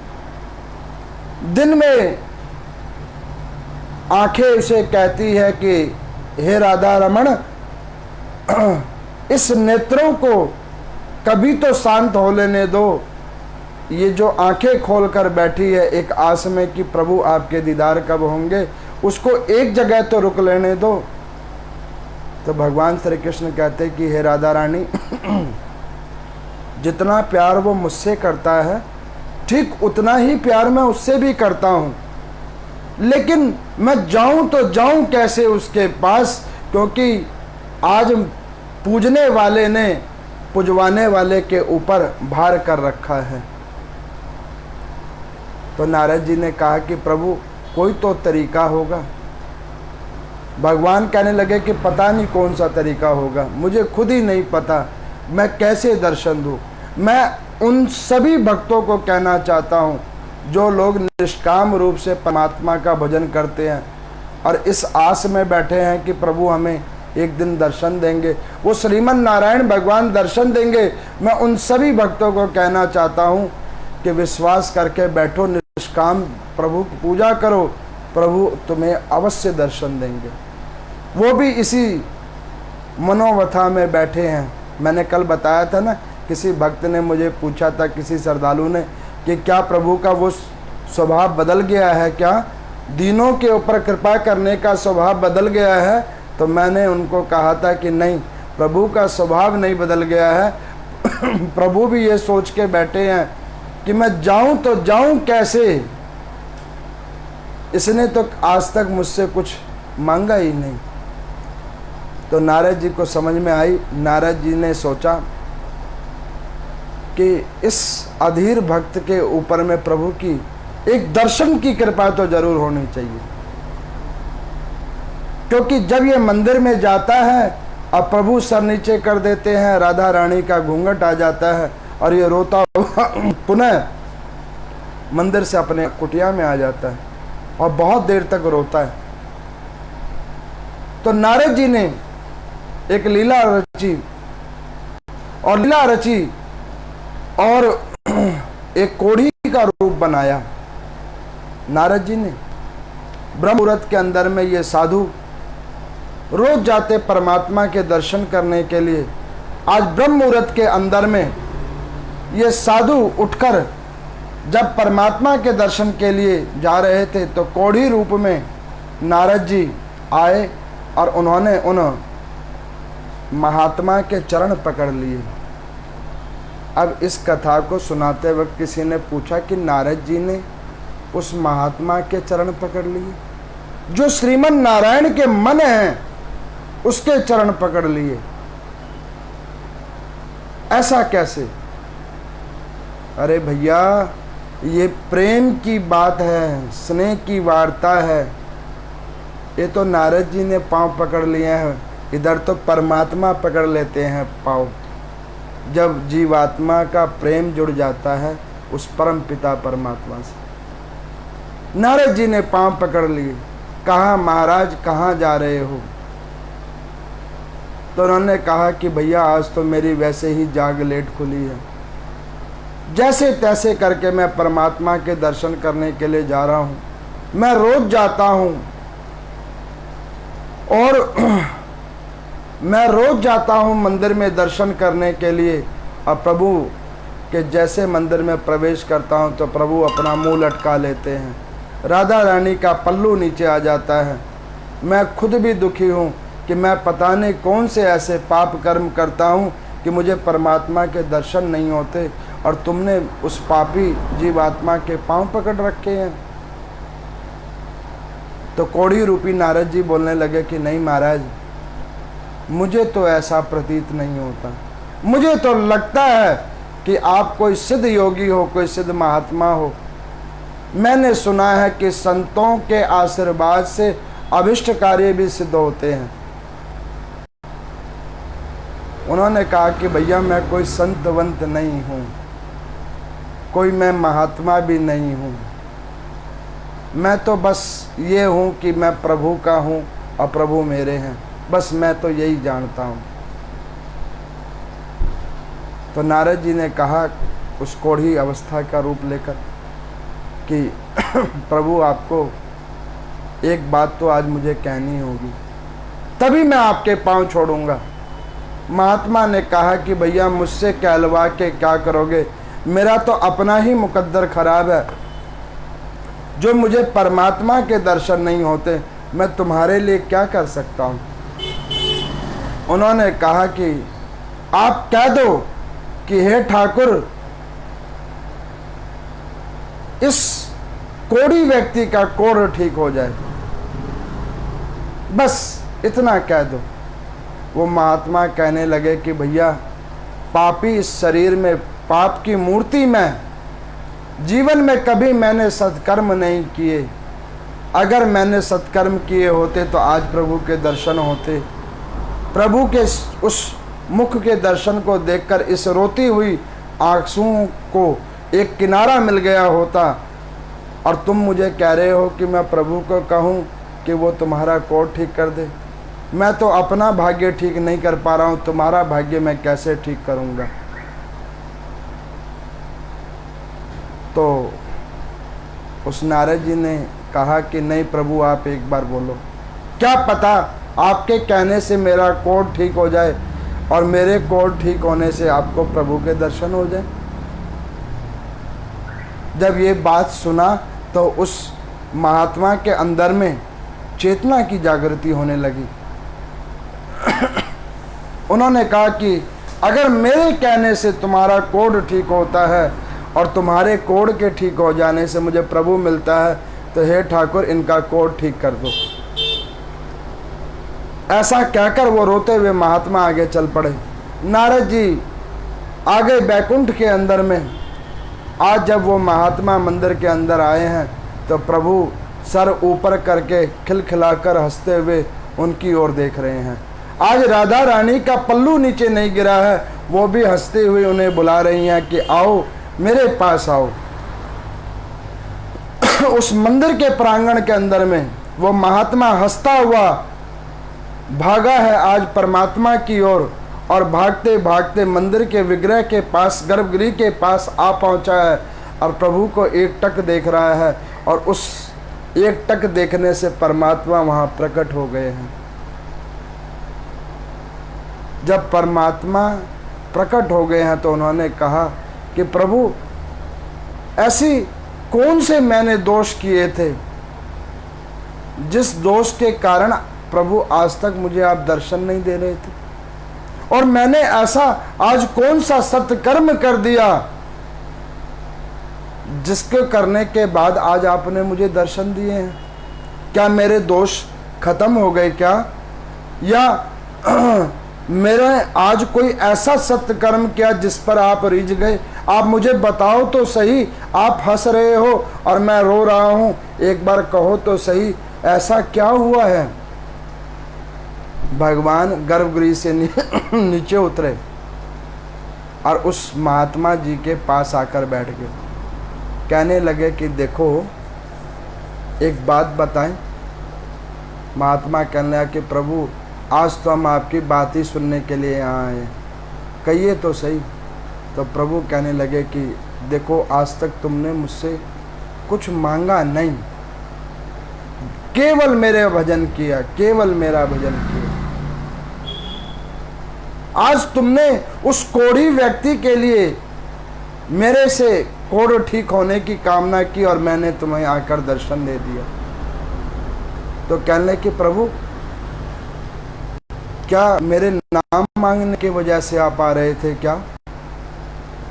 दिन में आंखें उसे कहती है कि हे राधा रमण, इस नेत्रों को कभी तो शांत हो लेने दो। ये जो आंखें खोलकर बैठी है एक आस में कि प्रभु आपके दीदार कब होंगे, उसको एक जगह तो रुक लेने दो। तो भगवान श्री कृष्ण कहते कि हे राधा रानी, जितना प्यार वो मुझसे करता है ठीक उतना ही प्यार मैं उससे भी करता हूँ, लेकिन मैं जाऊं तो जाऊं कैसे उसके पास? क्योंकि आज पूजने वाले ने पुजवाने वाले के ऊपर भार कर रखा है। तो नारद जी ने कहा कि प्रभु, कोई तो तरीका होगा। भगवान कहने लगे कि पता नहीं कौन सा तरीका होगा, मुझे खुद ही नहीं पता, मैं कैसे दर्शन दूं। मैं उन सभी भक्तों को कहना चाहता हूं जो लोग निष्काम रूप से परमात्मा का भजन करते हैं और इस आस में बैठे हैं कि प्रभु हमें एक दिन दर्शन देंगे, वो श्रीमन नारायण भगवान दर्शन देंगे। मैं उन सभी भक्तों को कहना चाहता हूं कि विश्वास करके बैठो, निष्काम प्रभु की पूजा करो, प्रभु तुम्हें अवश्य दर्शन देंगे। वो भी इसी मनोव्यथा में बैठे हैं। मैंने कल बताया था ना, किसी भक्त ने मुझे पूछा था, किसी श्रद्धालु ने, कि क्या प्रभु का वो स्वभाव बदल गया है, क्या दीनों के ऊपर कृपा करने का स्वभाव बदल गया है? तो मैंने उनको कहा था कि नहीं, प्रभु का स्वभाव नहीं बदल गया है। प्रभु भी ये सोच के बैठे हैं कि मैं जाऊं तो जाऊं कैसे, इसने तो आज तक मुझसे कुछ मांगा ही नहीं। तो नारद जी को समझ में आई। नारद जी ने सोचा कि इस अधीर भक्त के ऊपर में प्रभु की एक दर्शन की कृपा तो जरूर होनी चाहिए। क्योंकि जब ये मंदिर में जाता है अब प्रभु सर नीचे कर देते हैं, राधा रानी का घूंघट आ जाता है और ये रोता हुआ पुनः मंदिर से अपने कुटिया में आ जाता है और बहुत देर तक रोता है। तो नारद जी ने एक लीला रची और एक कोढ़ी का रूप बनाया। नारद जी ने ब्रह्म मुहूर्त के अंदर में ये साधु रोज जाते परमात्मा के दर्शन करने के लिए, आज ब्रह्म मुहूर्त के अंदर में ये साधु उठकर जब परमात्मा के दर्शन के लिए जा रहे थे तो कोढ़ी रूप में नारद जी आए और उन्होंने उन महात्मा के चरण पकड़ लिए। अब इस कथा को सुनाते वक्त किसी ने पूछा कि नारद जी ने उस महात्मा के चरण पकड़ लिए, जो श्रीमन नारायण के मन हैं उसके चरण पकड़ लिए, ऐसा कैसे? अरे भैया, ये प्रेम की बात है, स्नेह की वार्ता है। ये तो नारद जी ने पांव पकड़ लिए हैं, इधर तो परमात्मा पकड़ लेते हैं पांव। जब जीवात्मा का प्रेम जुड़ जाता है उस परम पिता परमात्मा से, नारद जी ने पांव पकड़ लिए। कहा, महाराज कहाँ जा रहे हो? तो उन्होंने कहा कि भैया आज तो मेरी वैसे ही जाग लेट खुली है, जैसे तैसे करके मैं परमात्मा के दर्शन करने के लिए जा रहा हूँ। मैं रोज जाता हूँ और मैं रोज जाता हूँ मंदिर में दर्शन करने के लिए, और प्रभु के जैसे मंदिर में प्रवेश करता हूँ तो प्रभु अपना मुंह लटका लेते हैं, राधा रानी का पल्लू नीचे आ जाता है। मैं खुद भी दुखी हूँ कि मैं पता नहीं कौन से ऐसे पाप कर्म करता हूँ कि मुझे परमात्मा के दर्शन नहीं होते, और तुमने उस पापी जीवात्मा के पांव पकड़ रखे हैं। तो कोढ़ी रूपी नारद जी बोलने लगे कि नहीं महाराज, मुझे तो ऐसा प्रतीत नहीं होता। मुझे तो लगता है कि आप कोई सिद्ध योगी हो, कोई सिद्ध महात्मा हो। मैंने सुना है कि संतों के आशीर्वाद से अभिष्ट कार्य भी सिद्ध होते हैं। उन्होंने कहा कि भैया मैं कोई संतवंत नहीं हूँ, कोई मैं महात्मा भी नहीं हूँ। मैं तो बस ये हूँ कि मैं प्रभु का हूँ और प्रभु मेरे हैं, बस मैं तो यही जानता हूँ। तो नारद जी ने कहा उस कोढ़ी अवस्था का रूप लेकर कि प्रभु आपको एक बात तो आज मुझे कहनी होगी, तभी मैं आपके पांव छोड़ूंगा। महात्मा ने कहा कि भैया मुझसे कहलवा के क्या करोगे, मेरा तो अपना ही मुकद्दर खराब है। जो मुझे परमात्मा के दर्शन नहीं होते, मैं तुम्हारे लिए क्या कर सकता हूँ। उन्होंने कहा कि आप कह दो कि हे ठाकुर, इस कोढ़ी व्यक्ति का कोढ़ ठीक हो जाए, बस इतना कह दो। वो महात्मा कहने लगे कि भैया पापी इस शरीर में, पाप की मूर्ति में, जीवन में कभी मैंने सत्कर्म नहीं किए। अगर मैंने सत्कर्म किए होते तो आज प्रभु के दर्शन होते। प्रभु के उस मुख के दर्शन को देखकर इस रोती हुई आंसुओं को एक किनारा मिल गया होता। और तुम मुझे कह रहे हो कि मैं प्रभु को कहूँ कि वो तुम्हारा कोढ़ ठीक कर दे। मैं तो अपना भाग्य ठीक नहीं कर पा रहा हूँ, तुम्हारा भाग्य मैं कैसे ठीक करूँगा। तो उस नारद जी ने कहा कि नहीं प्रभु, आप एक बार बोलो, क्या पता आपके कहने से मेरा कोढ़ ठीक हो जाए और मेरे कोढ़ ठीक होने से आपको प्रभु के दर्शन हो जाए। जब ये बात सुना तो उस महात्मा के अंदर में चेतना की जागृति होने लगी। उन्होंने कहा कि अगर मेरे कहने से तुम्हारा कोढ़ ठीक होता है और तुम्हारे कोढ़ के ठीक हो जाने से मुझे प्रभु मिलता है, तो हे ठाकुर इनका कोढ़ ठीक कर दो। ऐसा कहकर वो रोते हुए महात्मा आगे चल पड़े। नारद जी आगे बैकुंठ के अंदर में। आज जब वो महात्मा मंदिर के अंदर आए हैं तो प्रभु सर ऊपर करके खिलखिलाकर हंसते हुए उनकी ओर देख रहे हैं। आज राधा रानी का पल्लू नीचे नहीं गिरा है, वो भी हंसते हुए उन्हें बुला रही हैं कि आओ मेरे पास आओ। उस मंदिर के प्रांगण के अंदर में वो महात्मा हंसता हुआ भागा है आज परमात्मा की ओर, और भागते भागते मंदिर के विग्रह के पास, गर्भगृह के पास आ पहुंचा है और प्रभु को एक टक देख रहा है, और उस एक टक देखने से परमात्मा वहां प्रकट हो गए हैं। जब परमात्मा प्रकट हो गए हैं तो उन्होंने कहा कि प्रभु ऐसी कौन से मैंने दोष किए थे जिस दोष के कारण प्रभु आज तक मुझे आप दर्शन नहीं दे रहे थे, और मैंने ऐसा आज कौन सा सत्कर्म कर दिया जिसके करने के बाद आज आपने मुझे दर्शन दिए हैं। क्या मेरे दोष खत्म हो गए क्या, या मेरे आज कोई ऐसा सत्कर्म किया जिस पर आप रिझ गए? आप मुझे बताओ तो सही। आप हंस रहे हो और मैं रो रहा हूं, एक बार कहो तो सही ऐसा क्या हुआ है। भगवान गर्भगृह से नीचे उतरे और उस महात्मा जी के पास आकर बैठ गए। कहने लगे कि देखो एक बात बताएं। महात्मा कहने लगा कि प्रभु आज तो हम आपकी बात ही सुनने के लिए यहाँ आए, कहिए तो सही। तो प्रभु कहने लगे कि देखो आज तक तुमने मुझसे कुछ मांगा नहीं, केवल मेरे भजन किया, केवल मेरा भजन किया। आज तुमने उस कोढ़ी व्यक्ति के लिए मेरे से कोढ़ ठीक होने की कामना की और मैंने तुम्हें आकर दर्शन दे दिया। तो कहने कि प्रभु क्या मेरे नाम मांगने की वजह से आप आ रहे थे क्या?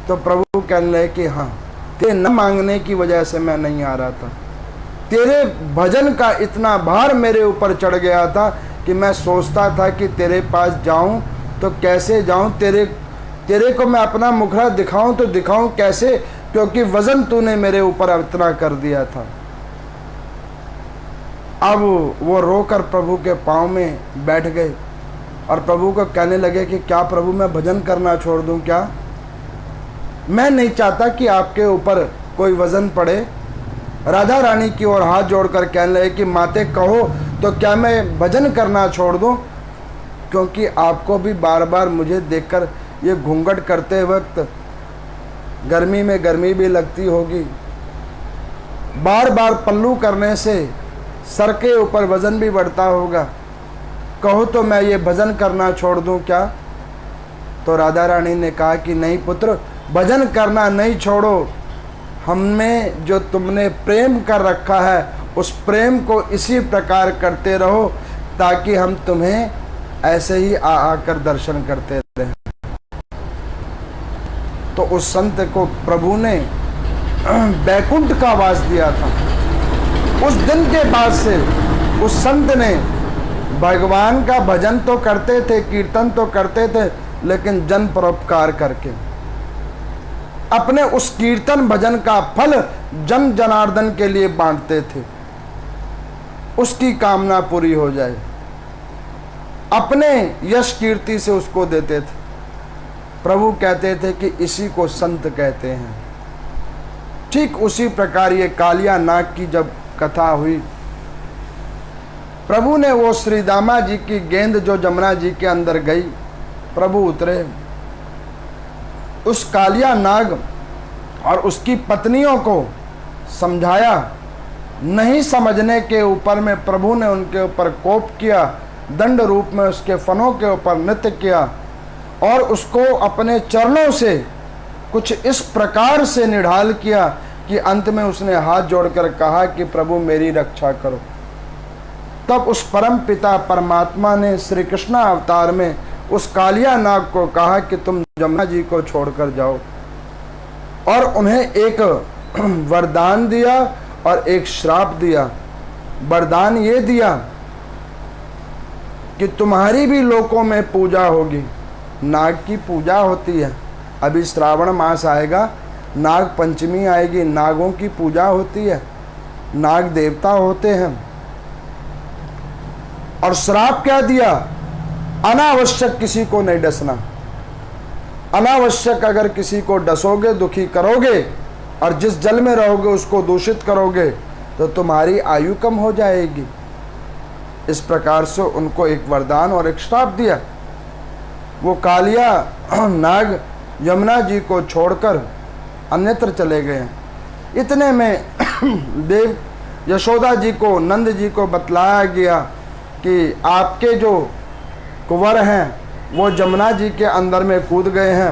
तो प्रभु कहने लगे कि हाँ, तेरे नाम मांगने की वजह से मैं नहीं आ रहा था। तेरे भजन का इतना भार मेरे ऊपर चढ़ गया था कि मैं सोचता था कि तेरे पास जाऊं तो कैसे जाऊं, तेरे को मैं अपना मुखड़ा दिखाऊं तो दिखाऊं कैसे, क्योंकि वजन तूने मेरे ऊपर इतना कर दिया था। अब वो रोकर प्रभु के पांव में बैठ गए और प्रभु को कहने लगे कि क्या प्रभु मैं भजन करना छोड़ दूं क्या? मैं नहीं चाहता कि आपके ऊपर कोई वजन पड़े। राधा रानी की ओर हाथ जोड़कर कहने लगे कि माते कहो तो क्या मैं भजन करना छोड़ दूं? क्योंकि आपको भी बार बार मुझे देखकर ये घूंघट करते वक्त गर्मी में गर्मी भी लगती होगी, बार बार पल्लू करने से सर के ऊपर वजन भी बढ़ता होगा। कहो तो मैं ये भजन करना छोड़ दूं क्या? तो राधा रानी ने कहा कि नहीं पुत्र, भजन करना नहीं छोड़ो। हमने जो तुमने प्रेम कर रखा है उस प्रेम को इसी प्रकार करते रहो ताकि हम तुम्हें ऐसे ही आकर दर्शन करते रहें। तो उस संत को प्रभु ने बैकुंठ का वास दिया था। उस दिन के बाद से उस संत ने भगवान का भजन तो करते थे, कीर्तन तो करते थे, लेकिन जन परोपकार करके अपने उस कीर्तन भजन का फल जन जनार्दन के लिए बांटते थे, उसकी कामना पूरी हो जाए, अपने यश कीर्ति से उसको देते थे। प्रभु कहते थे कि इसी को संत कहते हैं। ठीक उसी प्रकार ये कालिया नाग की जब कथा हुई, प्रभु ने वो श्री दामा जी की गेंद जो जमुना जी के अंदर गई, प्रभु उतरे, उस कालिया नाग और उसकी पत्नियों को समझाया। नहीं समझने के ऊपर में प्रभु ने उनके ऊपर कोप किया, दंड रूप में उसके फनों के ऊपर नृत्य किया और उसको अपने चरणों से कुछ इस प्रकार से निढाल किया कि अंत में उसने हाथ जोड़कर कहा कि प्रभु मेरी रक्षा करो। तब उस परम पिता परमात्मा ने श्री कृष्ण अवतार में उस कालिया नाग को कहा कि तुम जमुना जी को छोड़कर जाओ, और उन्हें एक वरदान दिया और एक श्राप दिया। वरदान ये दिया कि तुम्हारी भी लोकों में पूजा होगी। नाग की पूजा होती है, अभी श्रावण मास आएगा, नाग पंचमी आएगी, नागों की पूजा होती है, नाग देवता होते हैं। और श्राप क्या दिया? अनावश्यक किसी को नहीं डसना। अनावश्यक अगर किसी को डसोगे, दुखी करोगे और जिस जल में रहोगे उसको दूषित करोगे तो तुम्हारी आयु कम हो जाएगी। इस प्रकार से उनको एक वरदान और एक श्राप दिया। वो कालिया नाग यमुना जी को छोड़कर अन्यत्र चले गए। इतने में देव यशोदा जी को, नंद जी को बतलाया गया कि आपके जो कुंवर हैं वो जमुना जी के अंदर में कूद गए हैं।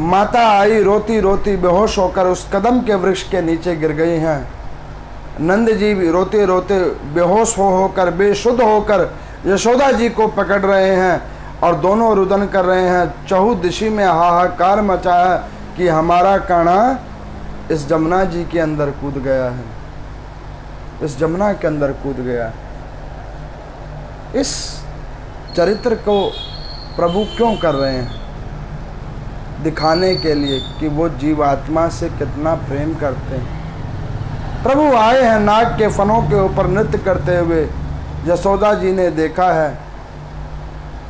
माता आई रोती रोती बेहोश होकर उस कदम के वृक्ष के नीचे गिर गई हैं। नंद जी भी रोते रोते बेहोश होकर, बेशुद्ध होकर यशोदा जी को पकड़ रहे हैं और दोनों रुदन कर रहे हैं। चहु दिशि में हाहाकार मचा है कि हमारा कान्हा इस जमुना जी के अंदर कूद गया है, इस जमुना के अंदर कूद गया है। इस चरित्र को प्रभु क्यों कर रहे हैं? दिखाने के लिए कि वो जीवात्मा से कितना प्रेम करते हैं। प्रभु आए हैं नाग के फनों के ऊपर नृत्य करते हुए। यशोदा जी ने देखा है,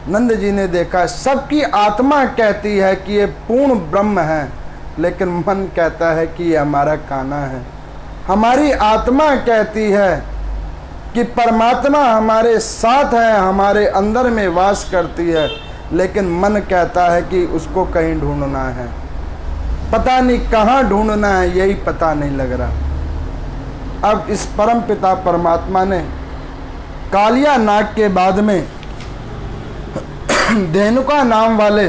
नंद जी ने देखा है। सबकी आत्मा कहती है कि ये पूर्ण ब्रह्म है, लेकिन मन कहता है कि ये हमारा कान्हा है। हमारी आत्मा कहती है कि परमात्मा हमारे साथ है, हमारे अंदर में वास करती है, लेकिन मन कहता है कि उसको कहीं ढूंढना है। पता नहीं कहाँ ढूंढना है, यही पता नहीं लग रहा। अब इस परम पिता परमात्मा ने कालिया नाग के बाद में धेनुका नाम वाले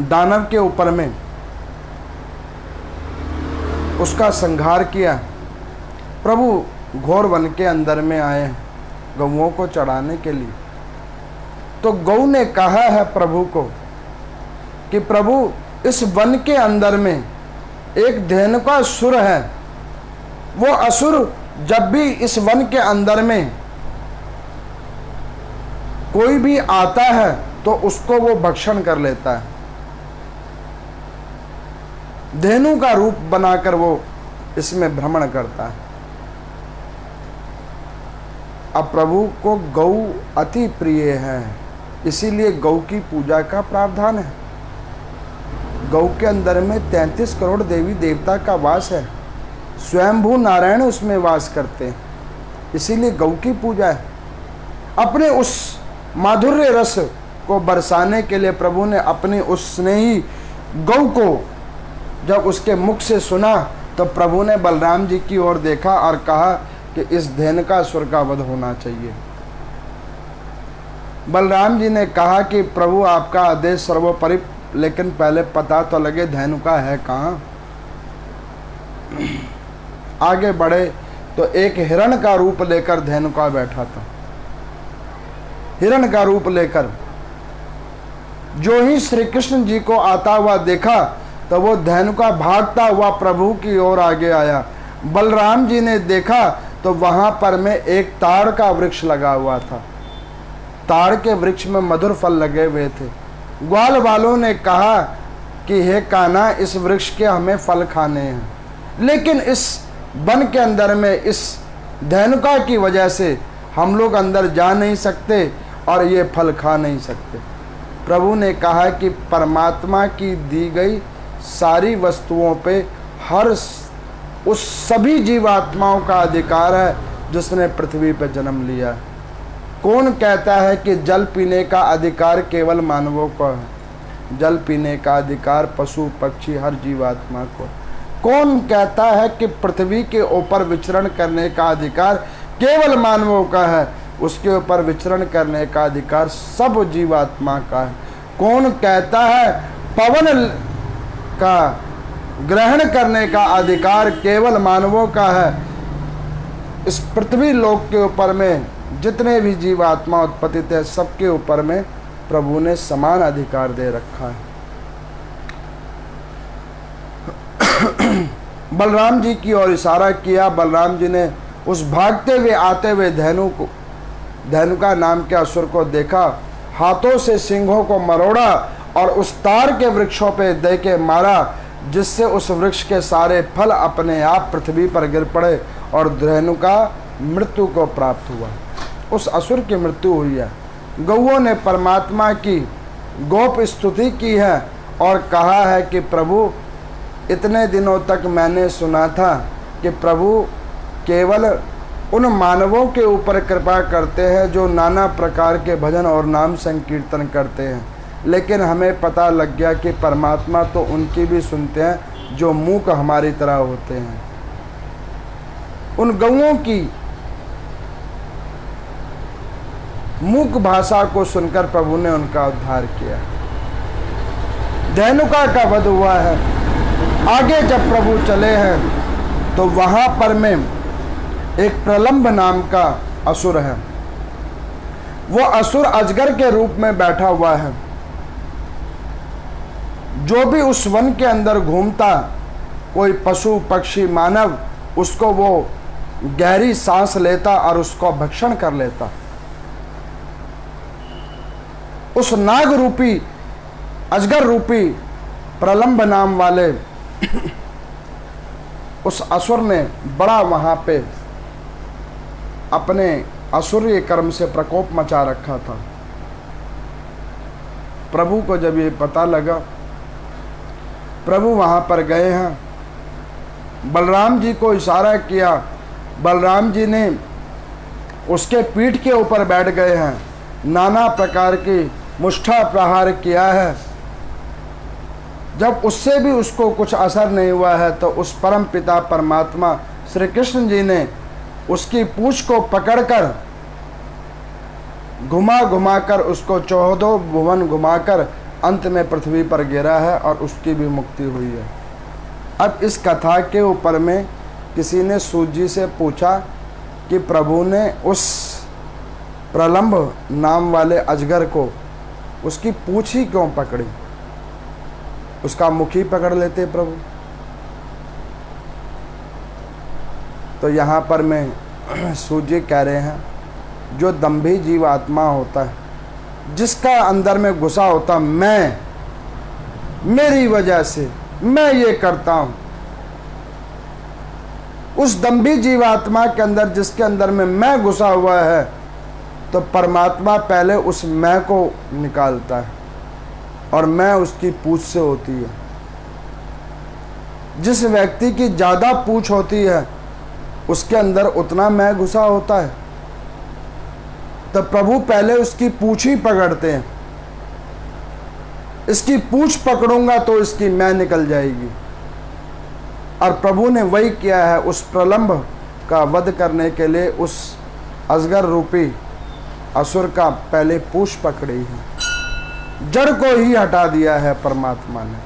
दानव के ऊपर में उसका संहार किया। प्रभु घोर वन के अंदर में आए गौओं को चढ़ाने के लिए। तो गौ ने कहा है प्रभु को कि प्रभु इस वन के अंदर में एक धेनुका असुर है। वो असुर जब भी इस वन के अंदर में कोई भी आता है तो उसको वो भक्षण कर लेता है। धेनु का रूप बनाकर वो इसमें भ्रमण करता है। अब प्रभु को गौ अति प्रिय है, इसीलिए गौ की पूजा का प्रावधान है। गौ के अंदर में 33 करोड़ देवी देवता का वास है। स्वयंभू नारायण उसमें वास करते हैं, इसीलिए गौ की पूजा है। अपने उस माधुर्य रस को बरसाने के लिए प्रभु ने अपनी उस स्नेही गौ को जब उसके मुख से सुना तो प्रभु ने बलराम जी की ओर देखा और कहा कि इस धेनुकासुर का वध होना चाहिए। बलराम जी ने कहा कि प्रभु आपका आदेश सर्वोपरि, लेकिन पहले पता तो लगे धेनुका है कहाँ। आगे बढ़े तो एक हिरण का रूप लेकर धेनुका बैठा था। हिरण का रूप लेकर जो ही श्री कृष्ण जी को आता हुआ देखा तो वो धेनुका भागता हुआ प्रभु की ओर आगे आया। बलराम जी ने देखा तो वहां पर में एक ताड़ का वृक्ष लगा हुआ था। ताड़ के वृक्ष में मधुर फल लगे हुए थे। ग्वाल वालों ने कहा कि हे कान्हा, इस वृक्ष के हमें फल खाने हैं, लेकिन इस वन के अंदर में इस धेनुका की वजह से हम लोग अंदर जा नहीं सकते और ये फल खा नहीं सकते। प्रभु ने कहा कि परमात्मा की दी गई सारी वस्तुओं पे हर उस सभी जीवात्माओं का अधिकार है जिसने पृथ्वी पर जन्म लिया है। कौन कहता है कि जल पीने का अधिकार केवल मानवों को है? जल पीने का अधिकार पशु पक्षी हर जीवात्मा को। कौन कहता है कि पृथ्वी के ऊपर विचरण करने का अधिकार केवल मानवों का है? उसके ऊपर विचरण करने का अधिकार सब जीवात्मा का है। कौन कहता है पवन का ग्रहण करने का अधिकार केवल मानवों का है? इस पृथ्वी लोक के ऊपर में जितने भी जीवात्मा उत्पत्तित है सबके ऊपर में प्रभु ने समान अधिकार दे रखा है। बलराम जी की ओर इशारा किया। बलराम जी ने उस भागते हुए आते हुए धेनुका नाम के असुर को देखा, हाथों से सिंहों को मरोड़ा और उस ताड़ के वृक्षों पे दे के मारा, जिससे उस वृक्ष के सारे फल अपने आप पृथ्वी पर गिर पड़े और धेनुका मृत्यु को प्राप्त हुआ। उस असुर की मृत्यु हुई है। गौओं ने परमात्मा की गोप स्तुति की है और कहा है कि प्रभु, इतने दिनों तक मैंने सुना था कि प्रभु केवल उन मानवों के ऊपर कृपा करते हैं जो नाना प्रकार के भजन और नाम संकीर्तन करते हैं, लेकिन हमें पता लग गया कि परमात्मा तो उनकी भी सुनते हैं जो मूक हमारी तरह होते हैं। उन गौओं की मूक भाषा को सुनकर प्रभु ने उनका उद्धार किया। धेनुका का वध हुआ है। आगे जब प्रभु चले हैं तो वहां पर में एक प्रलंब नाम का असुर है। वो असुर अजगर के रूप में बैठा हुआ है। जो भी उस वन के अंदर घूमता, कोई पशु पक्षी मानव, उसको वो गहरी सांस लेता और उसको भक्षण कर लेता। उस नाग रूपी, अजगर रूपी प्रलंब नाम वाले उस असुर ने बड़ा वहां पे अपने असुरीय कर्म से प्रकोप मचा रखा था। प्रभु को जब ये पता लगा, प्रभु वहां पर गए हैं, बलराम जी को इशारा किया। बलराम जी ने उसके पीठ के ऊपर बैठ गए हैं, नाना प्रकार की मुष्ठा प्रहार किया है। जब उससे भी उसको कुछ असर नहीं हुआ है तो उस परम पिता परमात्मा श्री कृष्ण जी ने उसकी पूंछ को पकड़कर घुमा घुमाकर उसको 14 भुवन घुमाकर अंत में पृथ्वी पर गिरा है और उसकी भी मुक्ति हुई है। अब इस कथा के ऊपर में किसी ने सूत जी से पूछा कि प्रभु ने उस प्रलंब नाम वाले अजगर को उसकी पूंछ ही क्यों पकड़ी, उसका मुख ही पकड़ लेते प्रभु। तो यहाँ पर मैं सूत जी कह रहे हैं, जो दंभी जीवात्मा होता है, जिसका अंदर में घुसा होता मैं, मेरी वजह से मैं ये करता हूं, उस दंभी जीवात्मा के अंदर जिसके अंदर में मैं घुसा हुआ है, तो परमात्मा पहले उस मैं को निकालता है और मैं उसकी पूंछ से होती है। जिस व्यक्ति की ज्यादा पूंछ होती है उसके अंदर उतना मैं घुसा होता है, तो प्रभु पहले उसकी पूंछ ही पकड़ते हैं। इसकी पूंछ पकड़ूंगा तो इसकी मैं निकल जाएगी। और प्रभु ने वही किया है, उस प्रलंब का वध करने के लिए उस अजगर रूपी असुर का पहले पूंछ पकड़ी है, जड़ को ही हटा दिया है परमात्मा ने।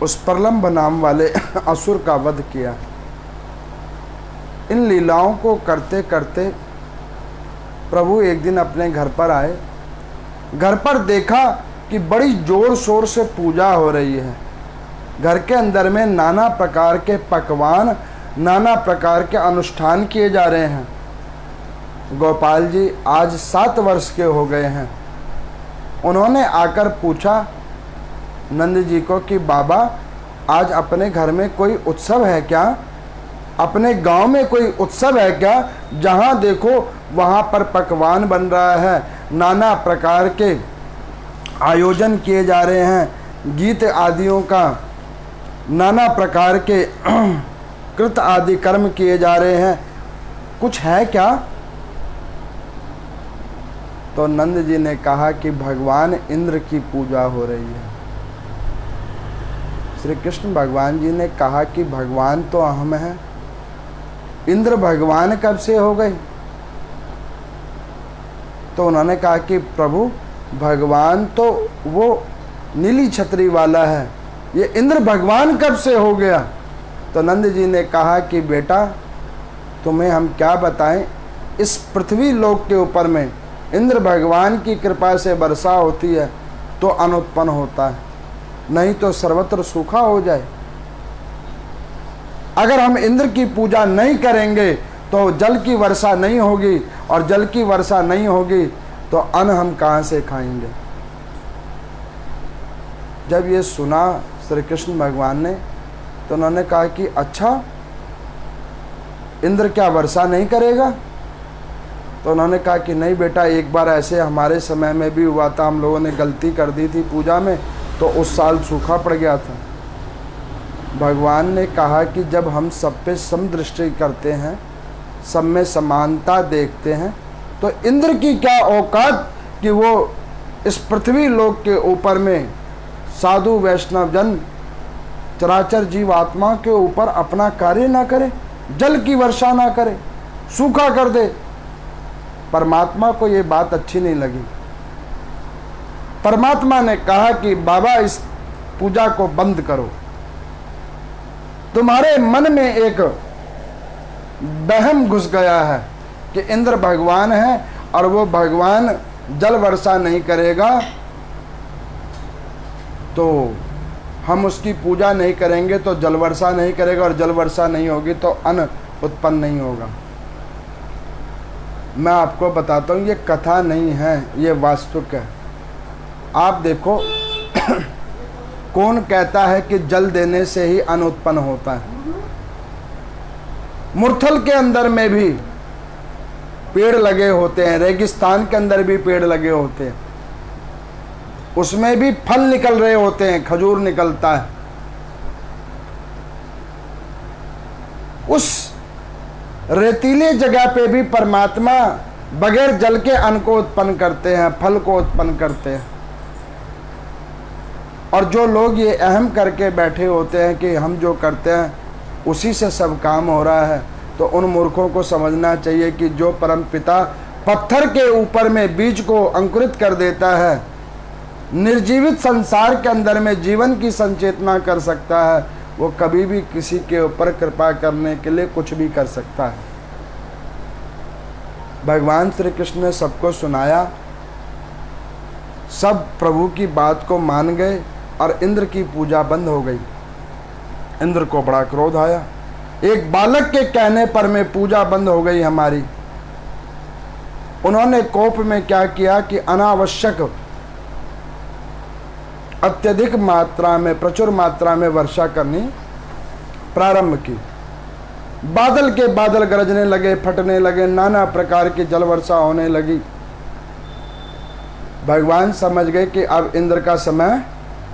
उस प्रलंब नाम वाले असुर का वध किया। इन लीलाओं को करते करते प्रभु एक दिन अपने घर पर आए। घर पर देखा कि बड़ी जोर शोर से पूजा हो रही है। घर के अंदर में नाना प्रकार के पकवान, नाना प्रकार के अनुष्ठान किए जा रहे हैं। गोपाल जी आज 7 वर्ष के हो गए हैं। उन्होंने आकर पूछा नंद जी को कि बाबा, आज अपने घर में कोई उत्सव है क्या? अपने गांव में कोई उत्सव है क्या? जहां देखो वहां पर पकवान बन रहा है, नाना प्रकार के आयोजन किए जा रहे हैं, गीत आदियों का नाना प्रकार के कृत आदि कर्म किए जा रहे हैं, कुछ है क्या? तो नंद जी ने कहा कि भगवान इंद्र की पूजा हो रही है। श्री कृष्ण भगवान जी ने कहा कि भगवान तो हम हैं, इंद्र भगवान कब से हो गए? तो उन्होंने कहा कि प्रभु भगवान तो वो नीली छतरी वाला है, ये इंद्र भगवान कब से हो गया? तो नंद जी ने कहा कि बेटा तुम्हें हम क्या बताएं, इस पृथ्वी लोक के ऊपर में इंद्र भगवान की कृपा से वर्षा होती है तो अन्न उत्पन्न होता है, नहीं तो सर्वत्र सूखा हो जाए। अगर हम इंद्र की पूजा नहीं करेंगे तो जल की वर्षा नहीं होगी, और जल की वर्षा नहीं होगी तो अन्न हम कहाँ से खाएंगे? जब ये सुना श्री कृष्ण भगवान ने तो उन्होंने कहा कि अच्छा, इंद्र क्या वर्षा नहीं करेगा? तो उन्होंने कहा कि नहीं बेटा, एक बार ऐसे हमारे समय में भी हुआ था, हम लोगों ने गलती कर दी थी पूजा में, तो उस साल सूखा पड़ गया था। भगवान ने कहा कि जब हम सब पे समदृष्टि करते हैं, सब में समानता देखते हैं, तो इंद्र की क्या औकात कि वो इस पृथ्वी लोक के ऊपर में साधु वैष्णव जन चराचर जीव आत्मा के ऊपर अपना कार्य ना करे, जल की वर्षा ना करे, सूखा कर दे। परमात्मा को ये बात अच्छी नहीं लगी। परमात्मा ने कहा कि बाबा इस पूजा को बंद करो। तुम्हारे मन में एक वहम घुस गया है कि इंद्र भगवान है और वो भगवान जल वर्षा नहीं करेगा तो हम उसकी पूजा नहीं करेंगे, तो जल वर्षा नहीं करेगा, और जल वर्षा नहीं होगी तो अन्न उत्पन्न नहीं होगा। मैं आपको बताता हूँ, ये कथा नहीं है, ये वास्तविक है। आप देखो कौन कहता है कि जल देने से ही अन्न उत्पन्न होता है? मुरथल के अंदर में भी पेड़ लगे होते हैं, रेगिस्तान के अंदर भी पेड़ लगे होते हैं, उसमें भी फल निकल रहे होते हैं, खजूर निकलता है। उस रेतीले जगह पे भी परमात्मा बगैर जल के अन्न को उत्पन्न करते हैं, फल को उत्पन्न करते हैं। और जो लोग ये अहम करके बैठे होते हैं कि हम जो करते हैं उसी से सब काम हो रहा है, तो उन मूर्खों को समझना चाहिए कि जो परम पिता पत्थर के ऊपर में बीज को अंकुरित कर देता है, निर्जीवित संसार के अंदर में जीवन की संचेतना कर सकता है, वो कभी भी किसी के ऊपर कृपा करने के लिए कुछ भी कर सकता है। भगवान श्री कृष्ण ने सबको सुनाया, सब प्रभु की बात को मान गए और इंद्र की पूजा बंद हो गई। इंद्र को बड़ा क्रोध आया, एक बालक के कहने पर में पूजा बंद हो गई हमारी। उन्होंने कोप में क्या किया कि अनावश्यक अत्यधिक मात्रा में, प्रचुर मात्रा में वर्षा करनी प्रारंभ की। बादल के बादल गरजने लगे, फटने लगे, नाना प्रकार की जल वर्षा होने लगी। भगवान समझ गए कि अब इंद्र का समय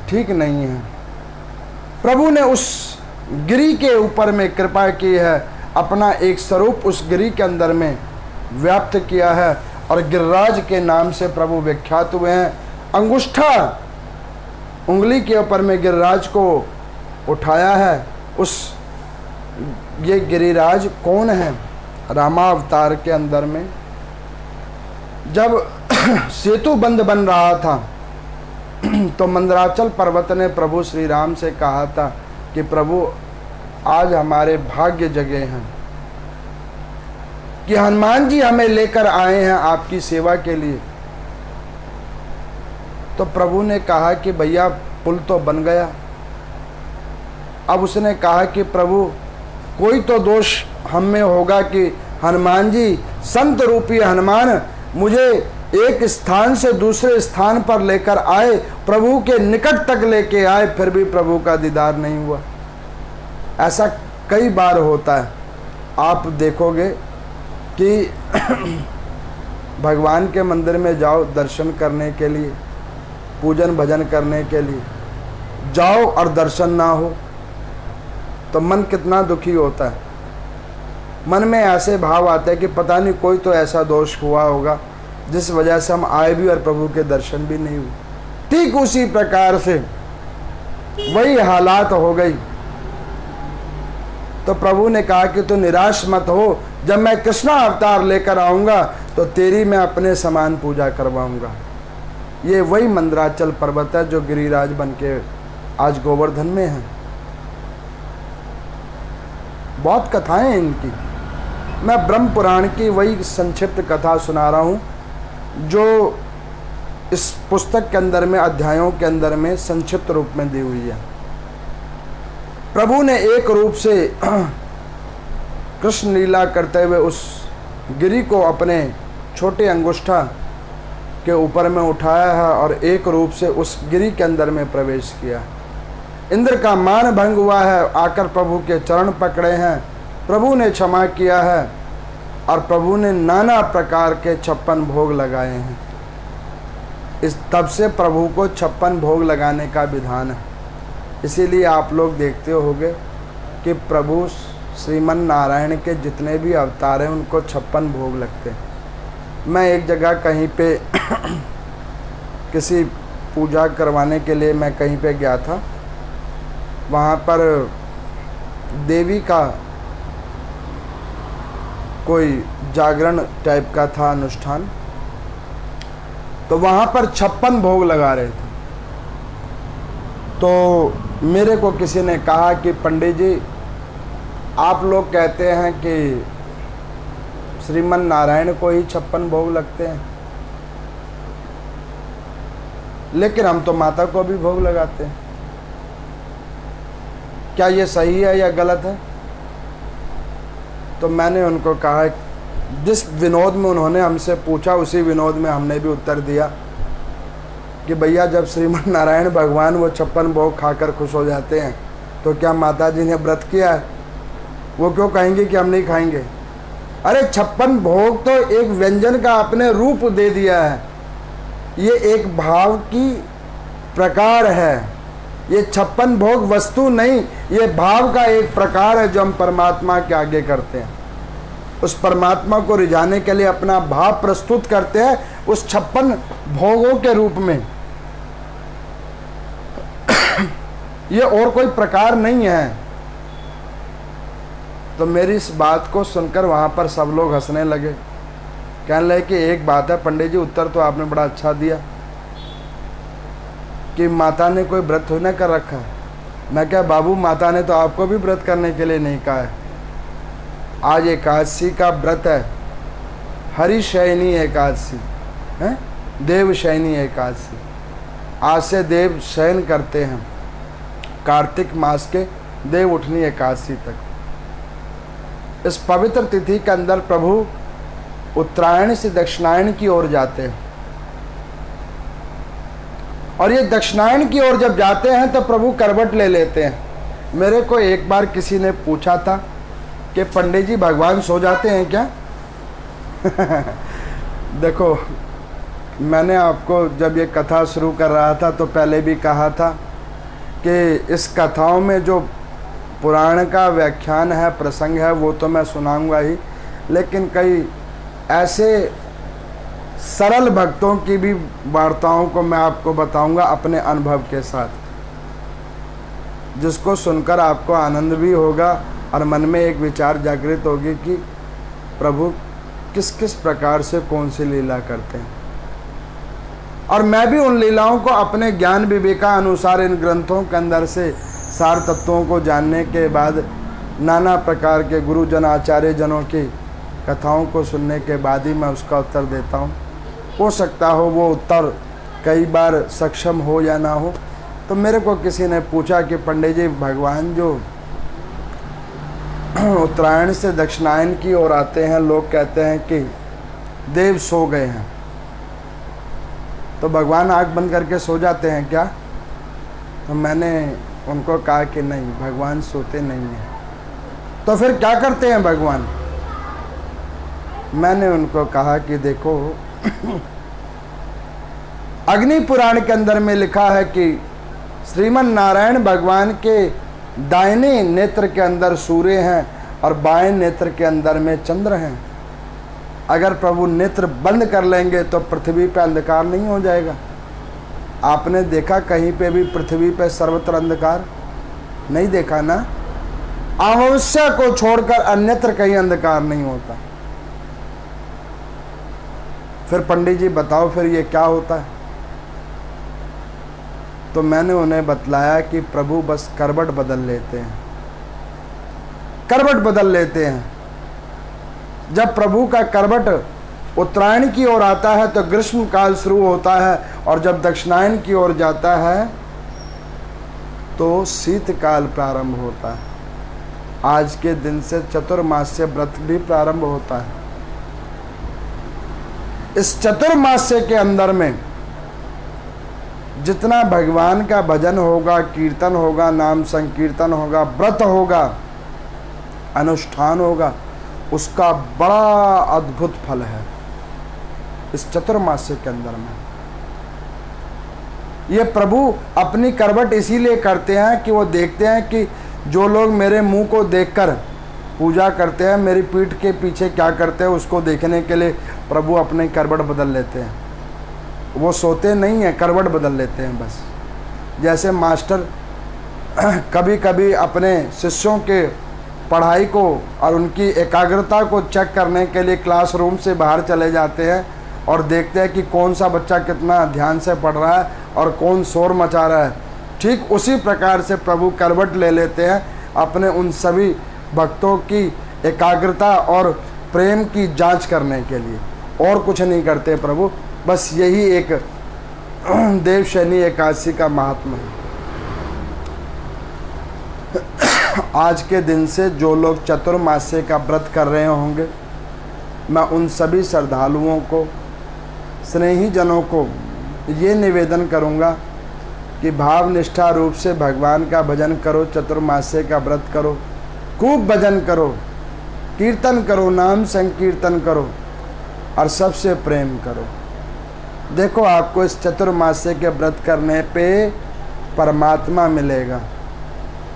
ठीक नहीं है। प्रभु ने उस गिरी के ऊपर में कृपा की है, अपना एक स्वरूप उस गिरी के अंदर में व्याप्त किया है और गिरिराज के नाम से प्रभु विख्यात हुए हैं। अंगुष्ठा उंगली के ऊपर में गिरिराज को उठाया है। उस ये गिरिराज कौन है? रामावतार के अंदर में जब सेतु बंद बन रहा था तो मंदराचल पर्वत ने प्रभु श्री राम से कहा था कि प्रभु आज हमारे भाग्य जगे हैं कि हनुमान जी हमें लेकर आए हैं आपकी सेवा के लिए। तो प्रभु ने कहा कि भैया पुल तो बन गया। अब उसने कहा कि प्रभु कोई तो दोष हम में होगा कि हनुमान जी संत रूपी हनुमान मुझे एक स्थान से दूसरे स्थान पर लेकर आए, प्रभु के निकट तक लेके आए, फिर भी प्रभु का दीदार नहीं हुआ। ऐसा कई बार होता है। आप देखोगे कि भगवान के मंदिर में जाओ दर्शन करने के लिए, पूजन भजन करने के लिए जाओ और दर्शन ना हो तो मन कितना दुखी होता है। मन में ऐसे भाव आते हैं कि पता नहीं कोई तो ऐसा दोष हुआ होगा जिस वजह से हम आए भी और प्रभु के दर्शन भी नहीं हुए। ठीक उसी प्रकार से वही हालात हो गई। तो प्रभु ने कहा कि तू निराश मत हो, जब मैं कृष्णा अवतार लेकर आऊंगा तो तेरी मैं अपने समान पूजा करवाऊंगा। ये वही मंदराचल पर्वत है जो गिरिराज बन के आज गोवर्धन में है। बहुत कथाएं हैं इनकी। मैं ब्रह्म पुराण की वही संक्षिप्त कथा सुना रहा हूँ जो इस पुस्तक के अंदर में, अध्यायों के अंदर में संक्षिप्त रूप में दी हुई है। प्रभु ने एक रूप से कृष्ण लीला करते हुए उस गिरी को अपने छोटे अंगुष्ठा के ऊपर में उठाया है और एक रूप से उस गिरी के अंदर में प्रवेश किया। इंद्र का मान भंग हुआ है, आकर प्रभु के चरण पकड़े हैं प्रभु ने क्षमा किया है और प्रभु ने नाना प्रकार के 56 भोग लगाए हैं। इस तब से प्रभु को 56 भोग लगाने का विधान है। इसीलिए आप लोग देखते होंगे कि प्रभु श्रीमन नारायण के जितने भी अवतार हैं उनको 56 भोग लगते हैं। मैं एक जगह कहीं पे किसी पूजा करवाने के लिए मैं कहीं पे गया था। वहाँ पर देवी का कोई जागरण टाइप का था अनुष्ठान, तो वहाँ पर 56 भोग लगा रहे थे। तो मेरे को किसी ने कहा कि पंडित जी, आप लोग कहते हैं कि श्रीमन नारायण को ही 56 भोग लगते हैं, लेकिन हम तो माता को भी भोग लगाते हैं। क्या ये सही है या गलत है? तो मैंने उनको कहा, जिस विनोद में उन्होंने हमसे पूछा उसी विनोद में हमने भी उत्तर दिया कि भैया, जब श्रीमन नारायण भगवान वो 56 भोग खाकर खुश हो जाते हैं तो क्या माता जी ने व्रत किया है? वो क्यों कहेंगे कि हम नहीं खाएंगे? अरे 56 भोग तो एक व्यंजन का आपने रूप दे दिया है। ये एक भाव की प्रकार है। ये 56 भोग वस्तु नहीं, ये भाव का एक प्रकार है जो हम परमात्मा के आगे करते हैं। उस परमात्मा को रिझाने के लिए अपना भाव प्रस्तुत करते हैं उस 56 भोगों के रूप में। ये और कोई प्रकार नहीं है। तो मेरी इस बात को सुनकर वहाँ पर सब लोग हंसने लगे। कहने लगे कि एक बात है पंडित जी, उत्तर तो आपने बड़ा अच्छा दिया कि माता ने कोई व्रत थोड़ी ना कर रखा है। मैं क्या बाबू, माता ने तो आपको भी व्रत करने के लिए नहीं कहा है। आज एकादशी का व्रत है, हरिशयनी एकादशी है, देवशयनी एकादशी। आज से देव शयन करते हैं कार्तिक मास के देव उठनी एकादशी तक। इस पवित्र तिथि के अंदर प्रभु उत्तरायण से दक्षिणायन की ओर जाते हैं, और ये दक्षिणायन की ओर जब जाते हैं तो प्रभु करवट ले लेते हैं। मेरे को एक बार किसी ने पूछा था कि पंडित जी, भगवान सो जाते हैं क्या? देखो, मैंने आपको जब ये कथा शुरू कर रहा था तो पहले भी कहा था कि इस कथाओं में जो पुराण का व्याख्यान है, प्रसंग है, वो तो मैं सुनाऊंगा ही, लेकिन कई ऐसे सरल भक्तों की भी वार्ताओं को मैं आपको बताऊंगा अपने अनुभव के साथ, जिसको सुनकर आपको आनंद भी होगा और मन में एक विचार जागृत होगी कि प्रभु किस किस प्रकार से कौन सी लीला करते हैं। और मैं भी उन लीलाओं को अपने ज्ञान विवेका अनुसार इन ग्रंथों के अंदर से सार तत्वों को जानने के बाद, नाना प्रकार के गुरुजन आचार्य जनों की कथाओं को सुनने के बाद ही मैं उसका उत्तर देता हूँ। हो सकता हो वो उत्तर कई बार सक्षम हो या ना हो। तो मेरे को किसी ने पूछा कि पंडित जी, भगवान जो उत्तरायण से दक्षिणायन की ओर आते हैं, लोग कहते हैं कि देव सो गए हैं, तो भगवान आँख बंद करके सो जाते हैं क्या? तो मैंने उनको कहा कि नहीं, भगवान सोते नहीं हैं। तो फिर क्या करते हैं भगवान? मैंने उनको कहा कि देखो, अग्नि पुराण के अंदर में लिखा है कि श्रीमन नारायण भगवान के दाहिने नेत्र के अंदर सूर्य हैं और बाएं नेत्र के अंदर में चंद्र हैं। अगर प्रभु नेत्र बंद कर लेंगे तो पृथ्वी पे अंधकार नहीं हो जाएगा? आपने देखा कहीं पे भी पृथ्वी पे सर्वत्र अंधकार? नहीं देखा ना। अमावस्या को छोड़कर अन्यत्र कहीं अंधकार नहीं होता। फिर पंडित जी बताओ, फिर ये क्या होता है? तो मैंने उन्हें बतलाया कि प्रभु बस करवट बदल लेते हैं, करवट बदल लेते हैं। जब प्रभु का करवट उत्तरायण की ओर आता है तो ग्रीष्म काल शुरू होता है, और जब दक्षिणायन की ओर जाता है तो शीतकाल प्रारंभ होता है। आज के दिन से चतुर्मास्य व्रत भी प्रारंभ होता है। इस चतुर्मास्य के अंदर में जितना भगवान का भजन होगा, कीर्तन होगा, नाम संकीर्तन होगा, व्रत होगा, अनुष्ठान होगा उसका बड़ा अद्भुत फल है इस चतुर्मास्य के अंदर में। ये प्रभु अपनी करवट इसीलिए करते हैं कि वो देखते हैं कि जो लोग मेरे मुंह को देखकर पूजा करते हैं, मेरी पीठ के पीछे क्या करते हैं, उसको देखने के लिए प्रभु अपनी करवट बदल लेते हैं। वो सोते नहीं हैं, करवट बदल लेते हैं बस। जैसे मास्टर कभी कभी अपने शिष्यों के पढ़ाई को और उनकी एकाग्रता को चेक करने के लिए क्लासरूम से बाहर चले जाते हैं और देखते हैं कि कौन सा बच्चा कितना ध्यान से पढ़ रहा है और कौन शोर मचा रहा है। ठीक उसी प्रकार से प्रभु करवट ले लेते हैं अपने उन सभी भक्तों की एकाग्रता और प्रेम की जांच करने के लिए, और कुछ नहीं करते प्रभु। बस यही एक देवशयनी एकादशी का महात्मा है। आज के दिन से जो लोग चतुर्मास्य का व्रत कर रहे होंगे, मैं उन सभी श्रद्धालुओं को, स्नेही जनों को ये निवेदन करूँगा कि भाव निष्ठा रूप से भगवान का भजन करो, चतुर्मास्य का व्रत करो, खूब भजन करो, कीर्तन करो, नाम संकीर्तन करो और सबसे प्रेम करो। देखो आपको इस चतुर्मास्य के व्रत करने पे परमात्मा मिलेगा,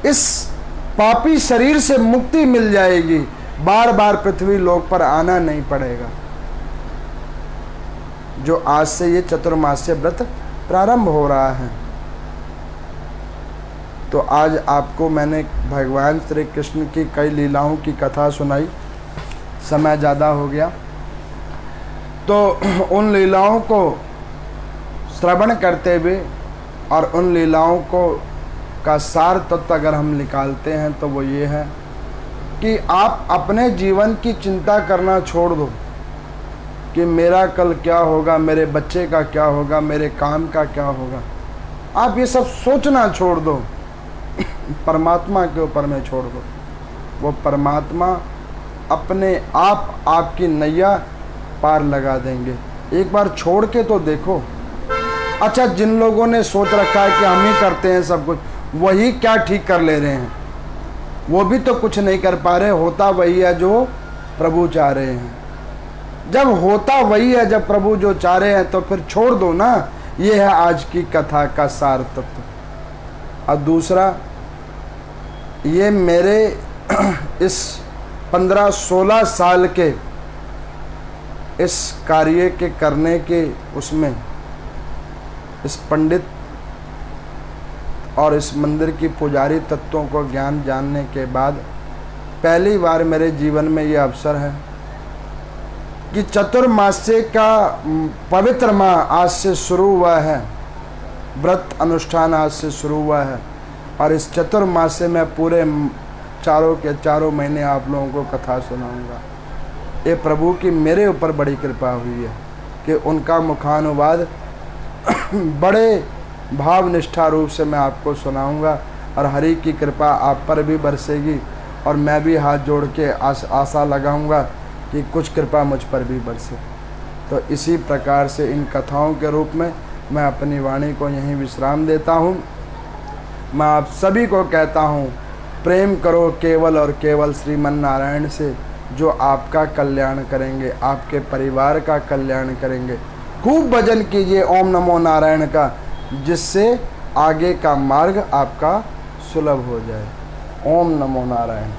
इस पापी शरीर से मुक्ति मिल जाएगी, बार बार पृथ्वी लोक पर आना नहीं पड़ेगा। जो आज से ये चतुर्मास्य व्रत प्रारंभ हो रहा है, तो आज आपको मैंने भगवान श्री कृष्ण की कई लीलाओं की कथा सुनाई, समय ज़्यादा हो गया, तो उन लीलाओं को श्रवण करते हुए और उन लीलाओं को का सार तत्व अगर हम निकालते हैं तो वो ये है कि आप अपने जीवन की चिंता करना छोड़ दो कि मेरा कल क्या होगा, मेरे बच्चे का क्या होगा, मेरे काम का क्या होगा। आप ये सब सोचना छोड़ दो, परमात्मा के ऊपर में छोड़ दो। वो परमात्मा अपने आप आपकी नैया पार लगा देंगे। एक बार छोड़ के तो देखो। अच्छा, जिन लोगों ने सोच रखा है कि हम ही करते हैं सब कुछ, वही क्या ठीक कर ले रहे हैं, वो भी तो कुछ नहीं कर पा रहे। होता वही है जो प्रभु चाह रहे हैं। जब होता वही है, जब प्रभु जो चाह रहे हैं, तो फिर छोड़ दो ना। ये है आज की कथा का सार तत्व। और दूसरा, ये मेरे इस 15-16 साल के इस कार्य के करने के उसमें इस पंडित और इस मंदिर की पुजारी तत्वों को ज्ञान जानने के बाद पहली बार मेरे जीवन में ये अवसर है कि चतुर्मास्य का पवित्र माह आज से शुरू हुआ है, व्रत अनुष्ठान आज से शुरू हुआ है। और इस चतुर्मास्य में पूरे चारों के चारों महीने आप लोगों को कथा सुनाऊंगा। ये प्रभु की मेरे ऊपर बड़ी कृपा हुई है कि उनका मुखानुवाद बड़े भाव निष्ठा रूप से मैं आपको सुनाऊंगा, और हरि की कृपा आप पर भी बरसेगी। और मैं भी हाथ जोड़ के आशा लगाऊंगा कि कुछ कृपा मुझ पर भी बरसे। तो इसी प्रकार से इन कथाओं के रूप में मैं अपनी वाणी को यहीं विश्राम देता हूँ। मैं आप सभी को कहता हूँ, प्रेम करो केवल और केवल श्रीमन नारायण से, जो आपका कल्याण करेंगे, आपके परिवार का कल्याण करेंगे। खूब भजन कीजिए ओम नमो नारायण का, जिससे आगे का मार्ग आपका सुलभ हो जाए। ओम नमो नारायण।